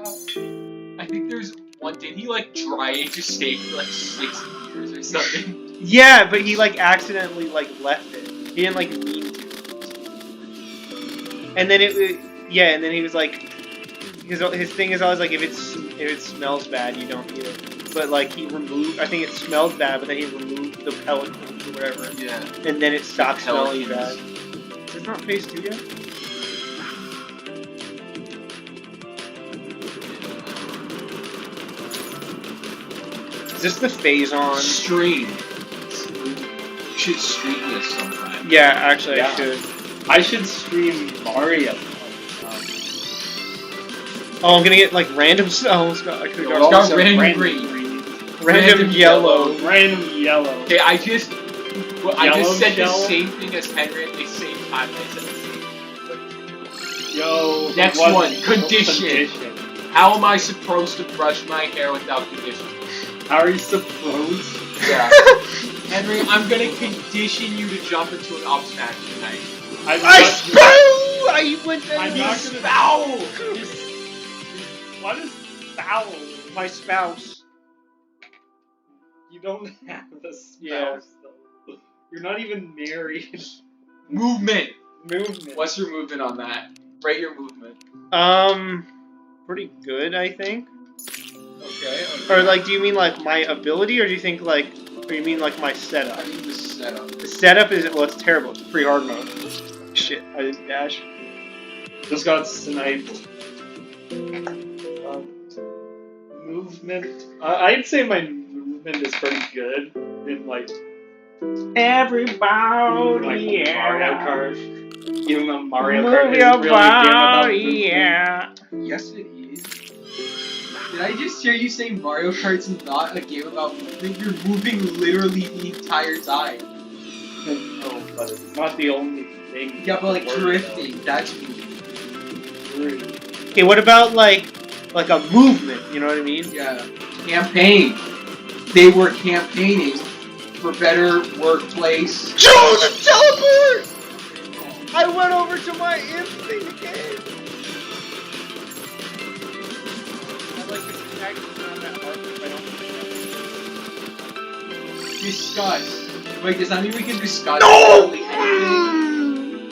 I think there's one. Did he like dry age a steak for like 6 years or something? Yeah, but he like accidentally like left it. He didn't like mean to. And then and then he was like, his thing is always like if it smells bad, you don't eat it. But like he removed, I think it smelled bad, but then he removed the pelicans or whatever. Yeah. And then it stopped smelling Pelicans. bad. Is it not phase 2 yet? Is this the phase on? Stream. You should stream this sometime. Yeah, actually Yeah. I should. I should stream Mario. Oh, I'm gonna get like random. Oh, I could It's got random green. Random yellow. Random yellow. Okay, I just said shell. the same thing as Henry at the same time. I said the same. Yo. Next what- one, condition. How am I supposed to brush my hair without condition? How are you supposed? Yeah. Henry, I'm gonna condition you to jump into an up smash tonight. I went there. I'm not gonna. Foul! What is foul? My spouse. You don't have a spouse, Yeah. though. You're not even married. Movement. Movement. What's your movement on that? Rate your movement. Pretty good, I think. Okay. Or like, do you mean like my ability, or do you think like, or you mean like my I setup? need the setup. The setup is it's terrible. It's pre-hard mode. Shit, I didn't dash. Just got sniped. Movement. I'd say my movement is pretty good in like Everybody, Mario Kart. Even though Mario Move Kart your isn't really a game about body, movement. yeah. Yes, it is. Did I just hear you say Mario Kart's not a game about moving? You're moving literally the entire time. No, but it's not the only thing. Yeah, but like worried drifting, that's moving. about. Okay, what about like a movement? You know what I mean? Yeah. Campaign. They were campaigning for better workplace. Joe, the teleport! I went over to my imp thing again. I like this actually not that hard if I don't. Discuss. Wait, does that mean we can discuss No! literally anything?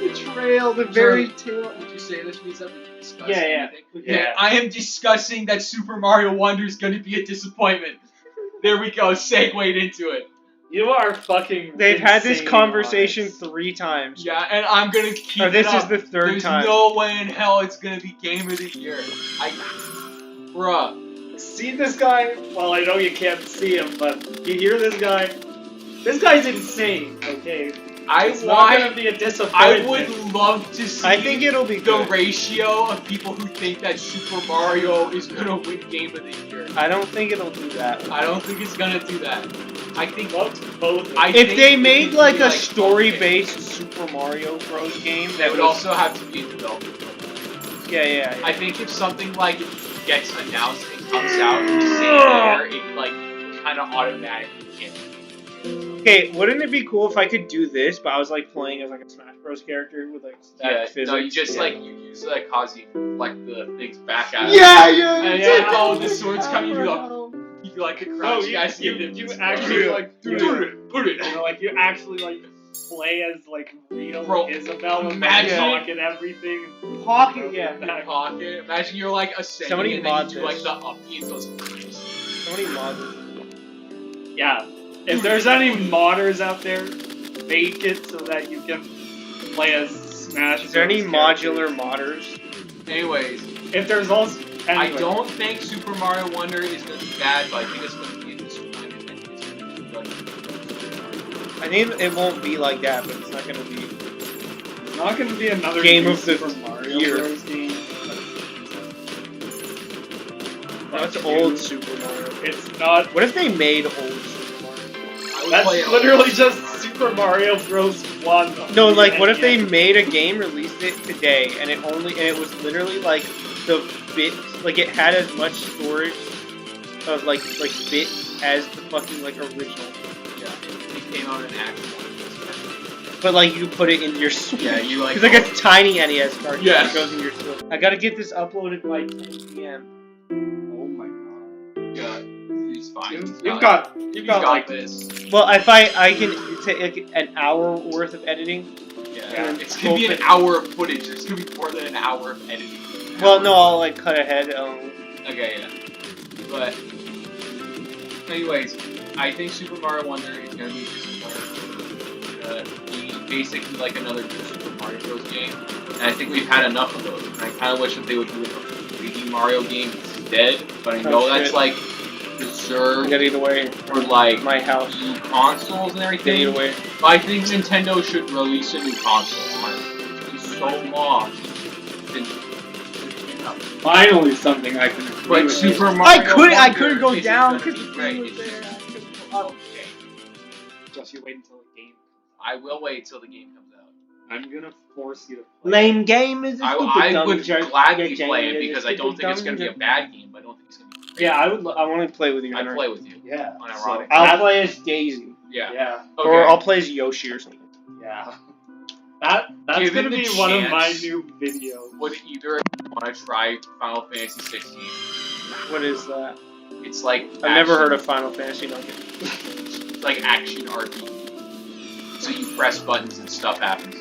The trail, the very tail. Would you say this means that we can discuss Yeah. anything? Yeah. Okay, I am discussing that Super Mario Wonder is going to be a disappointment. There we go, segued into it. You are fucking. They've had this insane conversation honest. 3 times. Yeah, and I'm going to keep Or this it is up. the 3rd time. There's no way in hell it's going to be Game of the Year. Bruh. See this guy? Well, I know you can't see him, but you hear this guy? This guy's insane. Okay. It's not gonna be a disappointment. I would love to see I think it'll be the good. ratio of people who think that Super Mario is gonna win Game of the Year. I don't think it'll do that. I don't think it's gonna do that. I think both. If they made it like would be a story-based Super Mario Bros. Game that that would was also have to be in development. yeah. I think if something like gets announced and comes out in the same year, it like kind of automatically can't. Okay, wouldn't it be cool if I could do this, but I was like playing as like a Smash Bros. Character with like static physics? No, you just like you use like cause you reflect the things back at it. Yeah. And it's like, oh, the sword's coming. You do like the crouch. you actually like put it. You know, like you actually like play as like real Bro, Isabella, imagine- pocket everything. Pocket, yeah. Pocket. Imagine you're like ascending Somebody and then mod you do like this. the uppy and goes. Somebody mod this. Yeah. If there's any modders out there, make it so that you can play as Smash. Is there any Bros. modular characters. modders? Anyways, If there's also, I anyway. don't think Super Mario Wonder is going to be bad, but I think it's going to be a disappointment. And it's going to be I think it won't be like that, but it's not gonna be. It's not going to be another Game new of the Super Mario year. Bros. game. That's old Super Mario. It's not. What if they made old Super Mario? I would That's play it literally all. just Super Mario Bros. 1. No, like what if they made a game, released it today, and it was literally like the bit, like it had as much storage of like bits as the fucking like original. Yeah, it came out in action. But like you put it in your Switch. Yeah, you like. It's like a tiny NES cartridge Yeah. that goes in your Switch. I gotta get this uploaded by 10 p.m. Oh my god. Yeah, he's fine. You've got like this. Well, if I can take like an hour worth of editing. Yeah, and it's gonna be an full hour of footage. It's gonna be more than an hour of editing. Well, no, I'll like cut ahead. Okay, yeah. But, anyways, I think Super Mario Wonder is gonna be basically like another good Super Mario Bros. Game, and I think we've had enough of those. And I kind of wish that they would do a 3D Mario game instead, but I know that's shit. like I reserved gotta get away for like my house. consoles and Get everything. away. But I think Nintendo should release a new console. It's been so long since. finally something I can agree But with. Super Mario I couldn't Wonder go isn't down gonna because be the great. thing was It's there. just- I couldn't go up. Okay. Just you wait until the game. I will wait till the game comes out. I'm gonna force you to play. Lame game is a stupid I dumb would joke. gladly Yeah, play yeah, it because I stupid don't think it's dumb going to be a joke. bad game, but I don't think it's going to be great. Yeah, I want to play with you. I'd Henry. play with you. Yeah. Unironic. I'll play as Daisy, Yeah. Yeah. Okay. or I'll play as Yoshi or something. Yeah. That's Given gonna the be one of my chance- new videos. Would either of you want to try Final Fantasy 16? What is that? It's like I've never heard of Final Fantasy. No. It's like action RPG. So you press buttons and stuff happens.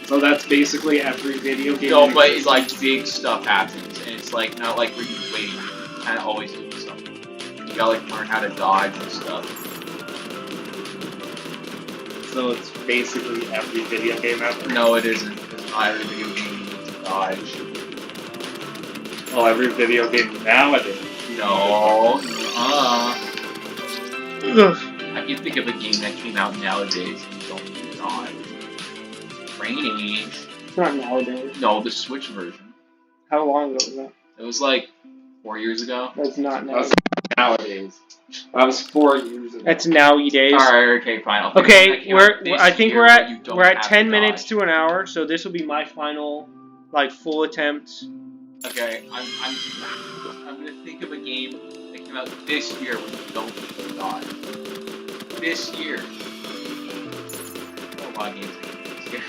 So that's basically every video game. No, but it's like big stuff happens, and it's like not like where you wait. You kind of always do something. You gotta like learn how to dodge and stuff. So it's basically every video game ever. No, it isn't. It's not every video game you need to dodge. Well, every video game nowadays. No. Ugh. I can think of a game that came out nowadays and you don't need to dodge. Brain Age. It's not nowadays. No, the Switch version. How long ago was that? It was like 4 years ago. That's not That was nowadays. nowadays. That was 4 years ago. That's nowadays. Alright, okay, fine. I'll pick one that Okay, came out this I think year we're where you don't at have 10 to minutes dodge. to an hour, so this will be my final, like, full attempt. Okay, I'm gonna think of a game that came out this year when you don't need to dodge. This year. A lot of games that came out this year.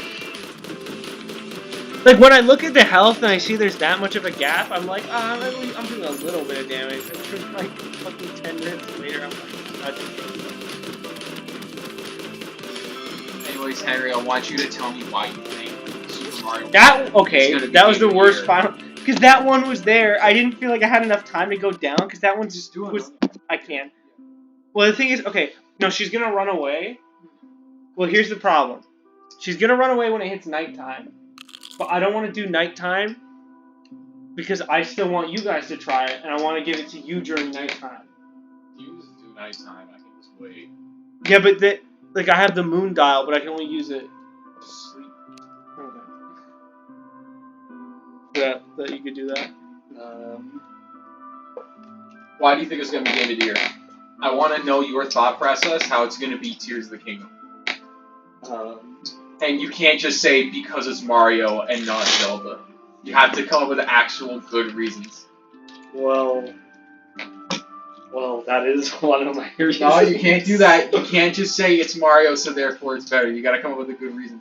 Like, when I look at the health and I see there's that much of a gap, I'm like, I'm doing a little bit of damage. And like, fucking 10 minutes later, I'm like, not doing anything. Anyways, Henry, I want you to tell me why you think Super Mario. That was the worst final. Because that one was there. I didn't feel like I had enough time to go down, because that one just was... I can. Well, the thing is, okay, no, she's gonna run away. Well, here's the problem. She's gonna run away when it hits nighttime. But I don't want to do nighttime because I still want you guys to try it, and I want to give it to you during nighttime. You just do nighttime, I can just wait. Yeah, but like I have the moon dial, but I can only use it Sleep. Okay. That you could do that. Why do you think it's going to be Game of the Year? I want to know your thought process, how it's going to be Tears of the Kingdom. And you can't just say because it's Mario and not Zelda. You have to come up with actual good reasons. Well, that is one of my reasons. No, you can't do that. You can't just say it's Mario, so therefore it's better. You gotta come up with a good reason.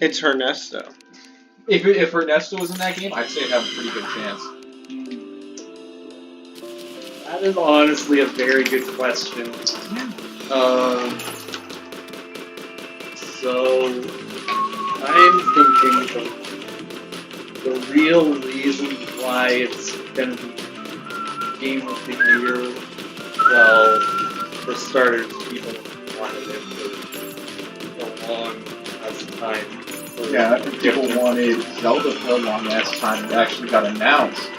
It's Ernesto. If Ernesto was in that game, I'd say it'd have a pretty good chance. That is honestly a very good question. So, I'm thinking the real reason why it's going to be Game of the Year, well, for starters, people wanted it for a long time. Yeah, I think people wanted Zelda for a long ass time. It actually got announced.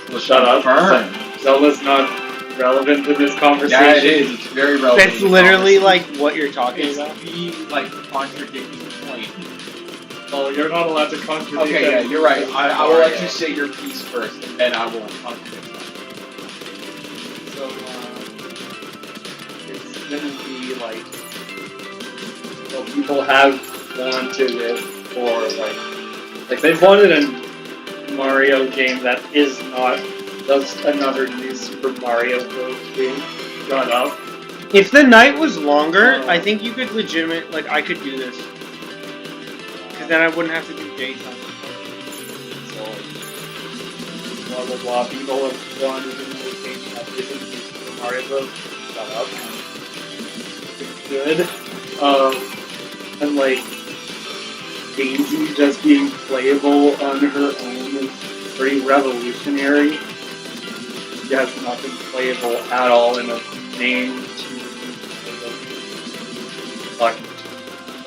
Well, shut up. Zelda's not relevant in this conversation. Yeah, it is. It's very relevant. That's literally like what you're talking about. It's the like contradicting point. Well, you're not allowed to contradict. Okay, yeah, you're right. I will let you say your piece first, and then I will contradict that. So, it's gonna be like, well, people have wanted it for like they've wanted a Mario game that is not just another new Super Mario Bros. Game. Shut up. If the night was longer, I think you could I could do this. Because then I wouldn't have to do daytime. So, blah blah blah. People have wanted a new game that isn't new Super Mario Bros. Shut up. It's good. And like, Daisy just being playable on her own is pretty revolutionary. She has nothing playable at all in a main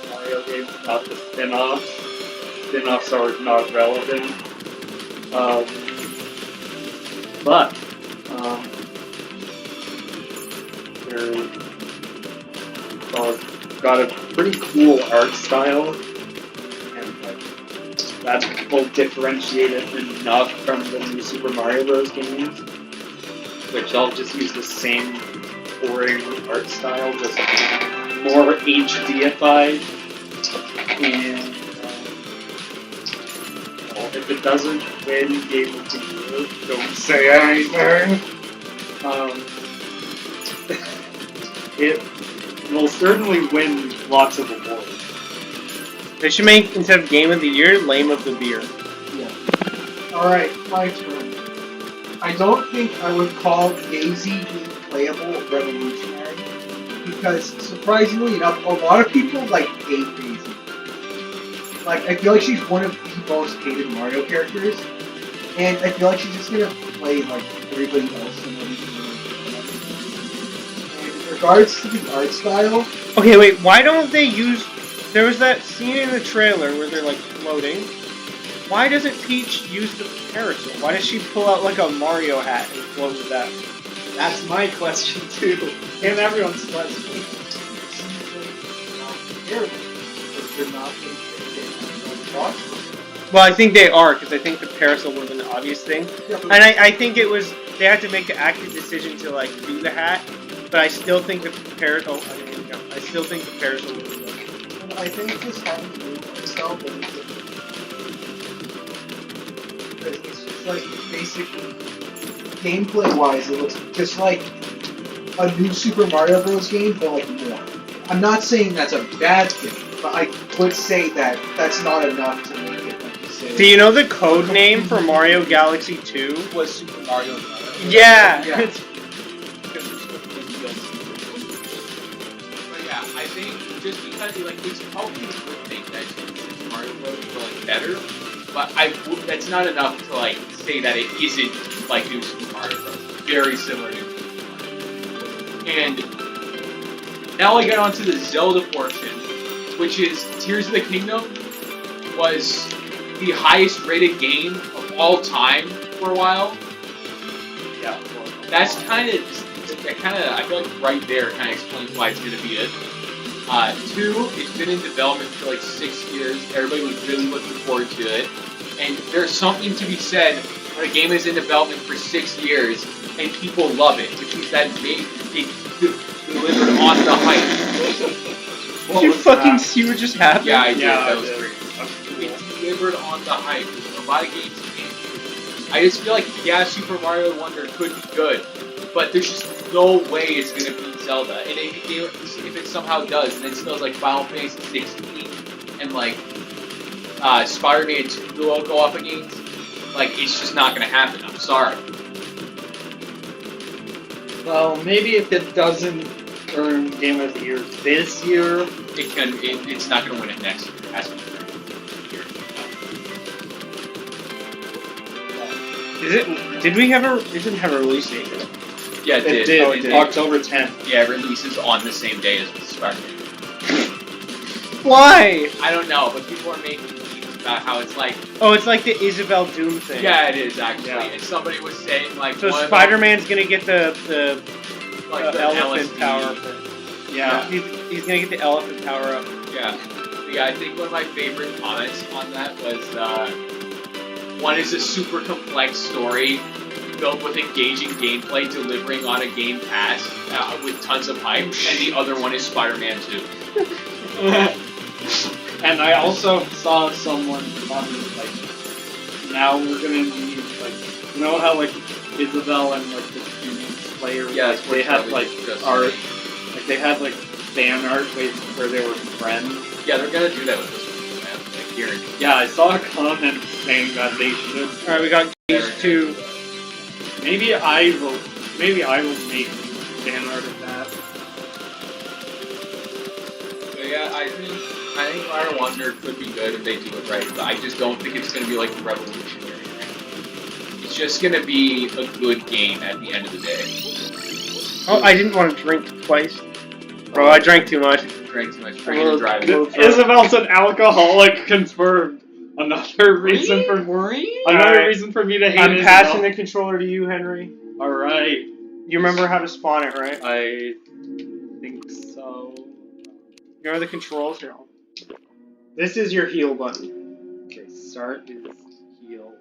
Mario game, not the spin-offs. Spin-offs are not relevant. But they're got a pretty cool art style, and that will differentiate it enough from the new Super Mario Bros. Games, which I'll just use the same boring art style, just more HDified. And if it doesn't win Game of the Year, don't say anything. It will certainly win lots of awards. They should make, instead of Game of the Year, Lame of the Beer. Yeah. Alright, my turn. I don't think I would call Daisy being playable revolutionary, because surprisingly enough, a lot of people hate Daisy. Like, I feel like she's one of the most hated Mario characters, and I feel like she's just gonna play like everybody else in everything. And in regards to the art style, Okay, wait, why don't they use... There was that scene in the trailer where they're floating. Why doesn't Peach use the parasol? Why does she pull out a Mario hat and float with that? that's my question too, and everyone's question. Well, I think they are, because I think the parasol would have been the obvious thing. And I think it was... They had to make an active decision to, do the hat, but I still think the parasol... Oh, I didn't even count. I still think the parasol would have been... I think just having the move itself is because it's just basic gameplay-wise, it looks just like a new Super Mario Bros. Game, but more. I'm not saying that's a bad thing, but I would say that that's not enough to make Do you know the code name for Mario Galaxy 2? Was Super Mario Bros. Yeah. Yeah. But yeah, I think just because it's probably a good thing that Super Mario Bros. Are better, but that's not enough to say that it isn't like New Super Mario Bros. Very similar to New Super Mario. And now I get onto the Zelda portion, which is Tears of the Kingdom was the highest rated game of all time for a while. Yeah. That's I feel like right there kind of explains why it's going to be it. 2, it's been in development for 6 years. Everybody was really looking forward to it. And there's something to be said when a game is in development for 6 years and people love it, which means that it delivered on the hype. Did you fucking see what just happened? Yeah, I did. Yeah, That was great. It delivered on the hype. A lot of games can't. I just feel like, yeah, Super Mario Wonder could be good, but there's just no way it's gonna beat Zelda. And if it somehow does, and it smells like Final Fantasy 16 and Spider-Man 2 will go up against, it's just not gonna happen. I'm sorry. Well, maybe if it doesn't earn Game of the Year this year, It's not gonna win it next year. It has to be year. Is it? Did we have a? It didn't have a release date. Did it? Yeah, it did. Oh, it did. October 10th. Yeah, it releases on the same day as Spider-Man. Why? I don't know, but people are making memes about how it's Oh, it's like the Isabel Doom thing. Yeah, it is actually. Yeah. And somebody was saying So Spider-Man's gonna get the the elephant LSD. power. Yeah. He's gonna get the elephant power up. Yeah. But yeah, I think one of my favorite comments on that was one is a super complex story filled with engaging gameplay delivering on a Game Pass with tons of hype, and the other one is Spider-Man 2. And I also saw someone comment, now we're gonna need, you know how, Isabel and, the two players, Yeah, they had, just art, they had, fan art where they were friends. Yeah, they're gonna do that with this one, man. Guaranteed. Yeah, I saw a comment saying that they should. Alright, we got these two. Maybe I will make fan art of that. So yeah, I think Mario Wonder could be good if they do it right, but I just don't think it's gonna be revolutionary. It's just gonna be a good game at the end of the day. Oh, I didn't want to drink twice. Bro, I drank too much. Drank too much. Drinking and driving. Isabel's an alcoholic, confirmed. Another reason for Alright. reason for me to hate I'm Isabel. passing the controller to you, Henry. Alright. You remember how to spawn it, right? I think so. You know the controls here. This is your heal button. Okay, start is heal.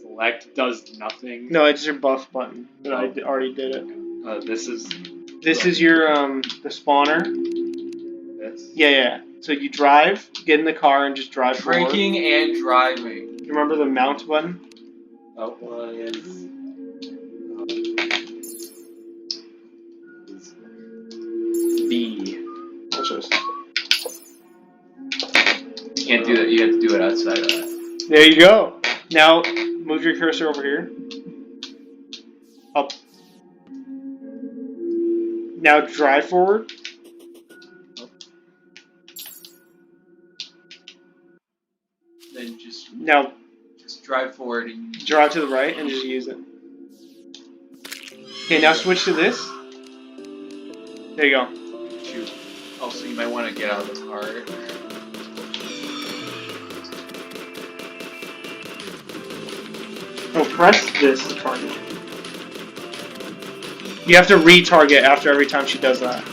Select does nothing. No, it's your buff button. But I already did it. This is your the spawner. this. Yeah. So you drive, get in the car, and just drive forward. Drinking and driving. You remember the mount button? That was B. That's what it's- You can't do that. You have to do it outside of that. There you go. Now move your cursor over here. Up. Now drive forward. Then just Now drive forward and drive to the right and just use it. Okay, now switch to this. There you go. shoot. Also, you might want to get out of the car. Oh, press this to target. You have to retarget after every time she does that.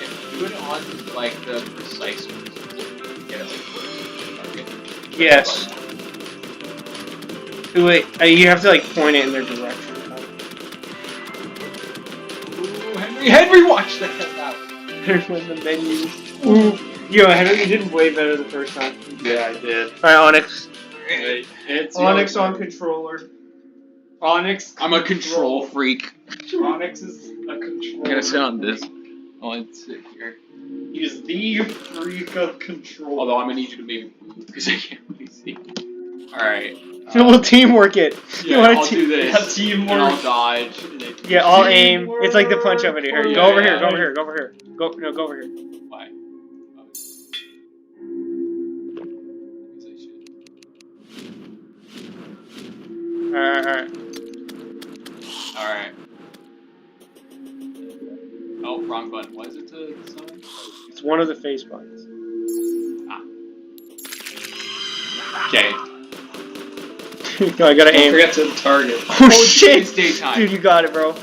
If you do it on the precise one, get it target. Yes. Ooh, wait, you have to point it in their direction. Ooh, Henry, watch the hell out. There's one of the menus. Ooh, yo, Henry, you did way better the first time. Yeah, I did. Alright, Onyx. It's Onyx your on turn. controller. Onyx. I'm a control freak. Onyx is a controller. I'm gonna sit on this. Let's sit here. He's the freak of control. Although I'm gonna need you to maybe move because I can't really see. Alright. We'll teamwork it. Yeah, wanna I'll do this. Yeah, teamwork. And I'll dodge. And then Yeah, I'll aim. It's like the punch up in here. Yeah, Go over here. yeah. Go over here. Go over here. Go over here. Why? Alright. Alright. Oh, wrong button. What is it to summon? It's one of the face buttons. Okay. No, I gotta Don't aim. forget to target. Oh shit! It's daytime. Dude, you got it, bro.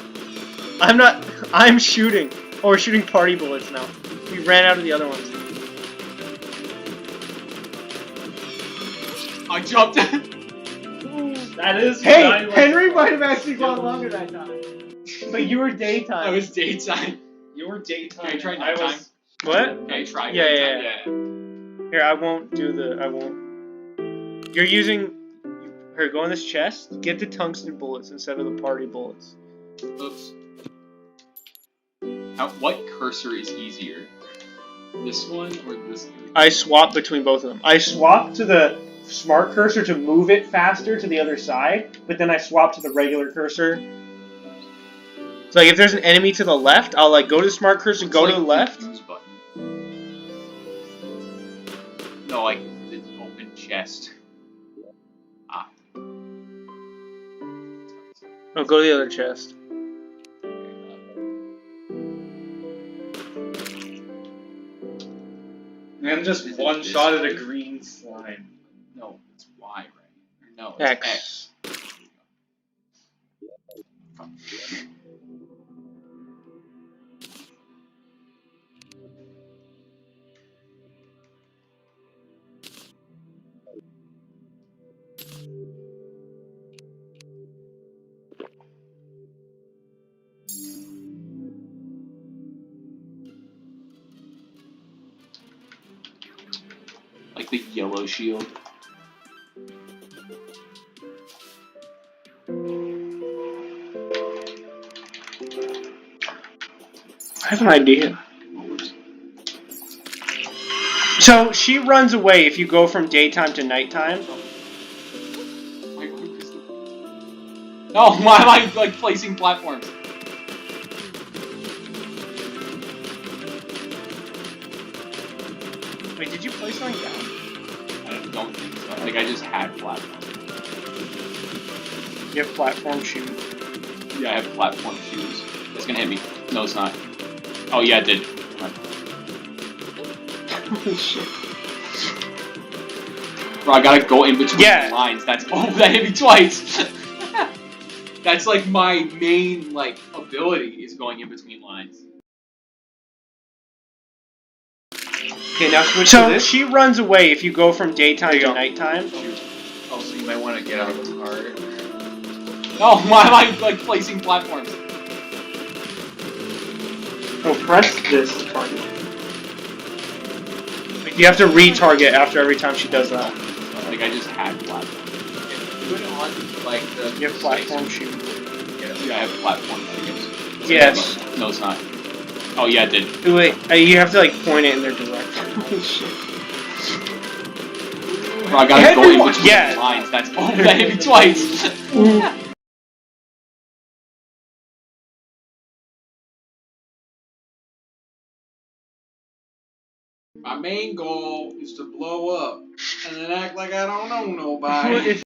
I'm shooting. Oh, we're shooting party bullets now. We ran out of the other ones. I jumped. That is. Hey, what I like Henry to might call have actually gone longer that time. But you were daytime. I was daytime. Your daytime. Okay, try I nighttime. was. What? Okay, try Yeah, nighttime. yeah. Here, I won't do the. I won't. You're using. Here, go in this chest. Get the tungsten bullets instead of the party bullets. Oops. What cursor is easier? This one or this one? I swap between both of them. I swap to the smart cursor to move it faster to the other side, but then I swap to the regular cursor. So like if there's an enemy to the left, I'll like go to the smart cursor, go to the left. Use button. No, like the open chest. Oh, go to the other chest. And just Is it one this shot at way? a green slime. No, it's Y, right? Or no, it's X. X. Like the yellow shield. I have an idea. So she runs away if you go from daytime to nighttime. No, why am I like placing platforms? Wait, did you place something down? I don't think so. I think I just had platforms. You have platform shoes. Yeah, I have platform shoes. It's gonna hit me. No, it's not. Oh yeah, it did. Come on. Holy shit. Bro, I gotta go in between Yeah. the lines. That's that hit me twice. That's like my main like ability is going in between lines. Okay, now switch to this. She runs away if you go from daytime There you to go. nighttime. Oh, so you might want to get out of the car. No, why am I like placing platforms? Oh, press this to target. Like, you have to retarget after every time she does that. Like I just had platforms. Put it on like the. You have platform shoes. Yeah, I have platform shoes. Yes. No, it's not. Oh yeah, it did. Wait, you have to like point it in their direction. Holy shit. Bro, I gotta go in between Yeah. the lines. That's that hit me twice. My main goal is to blow up and then act like I don't know nobody.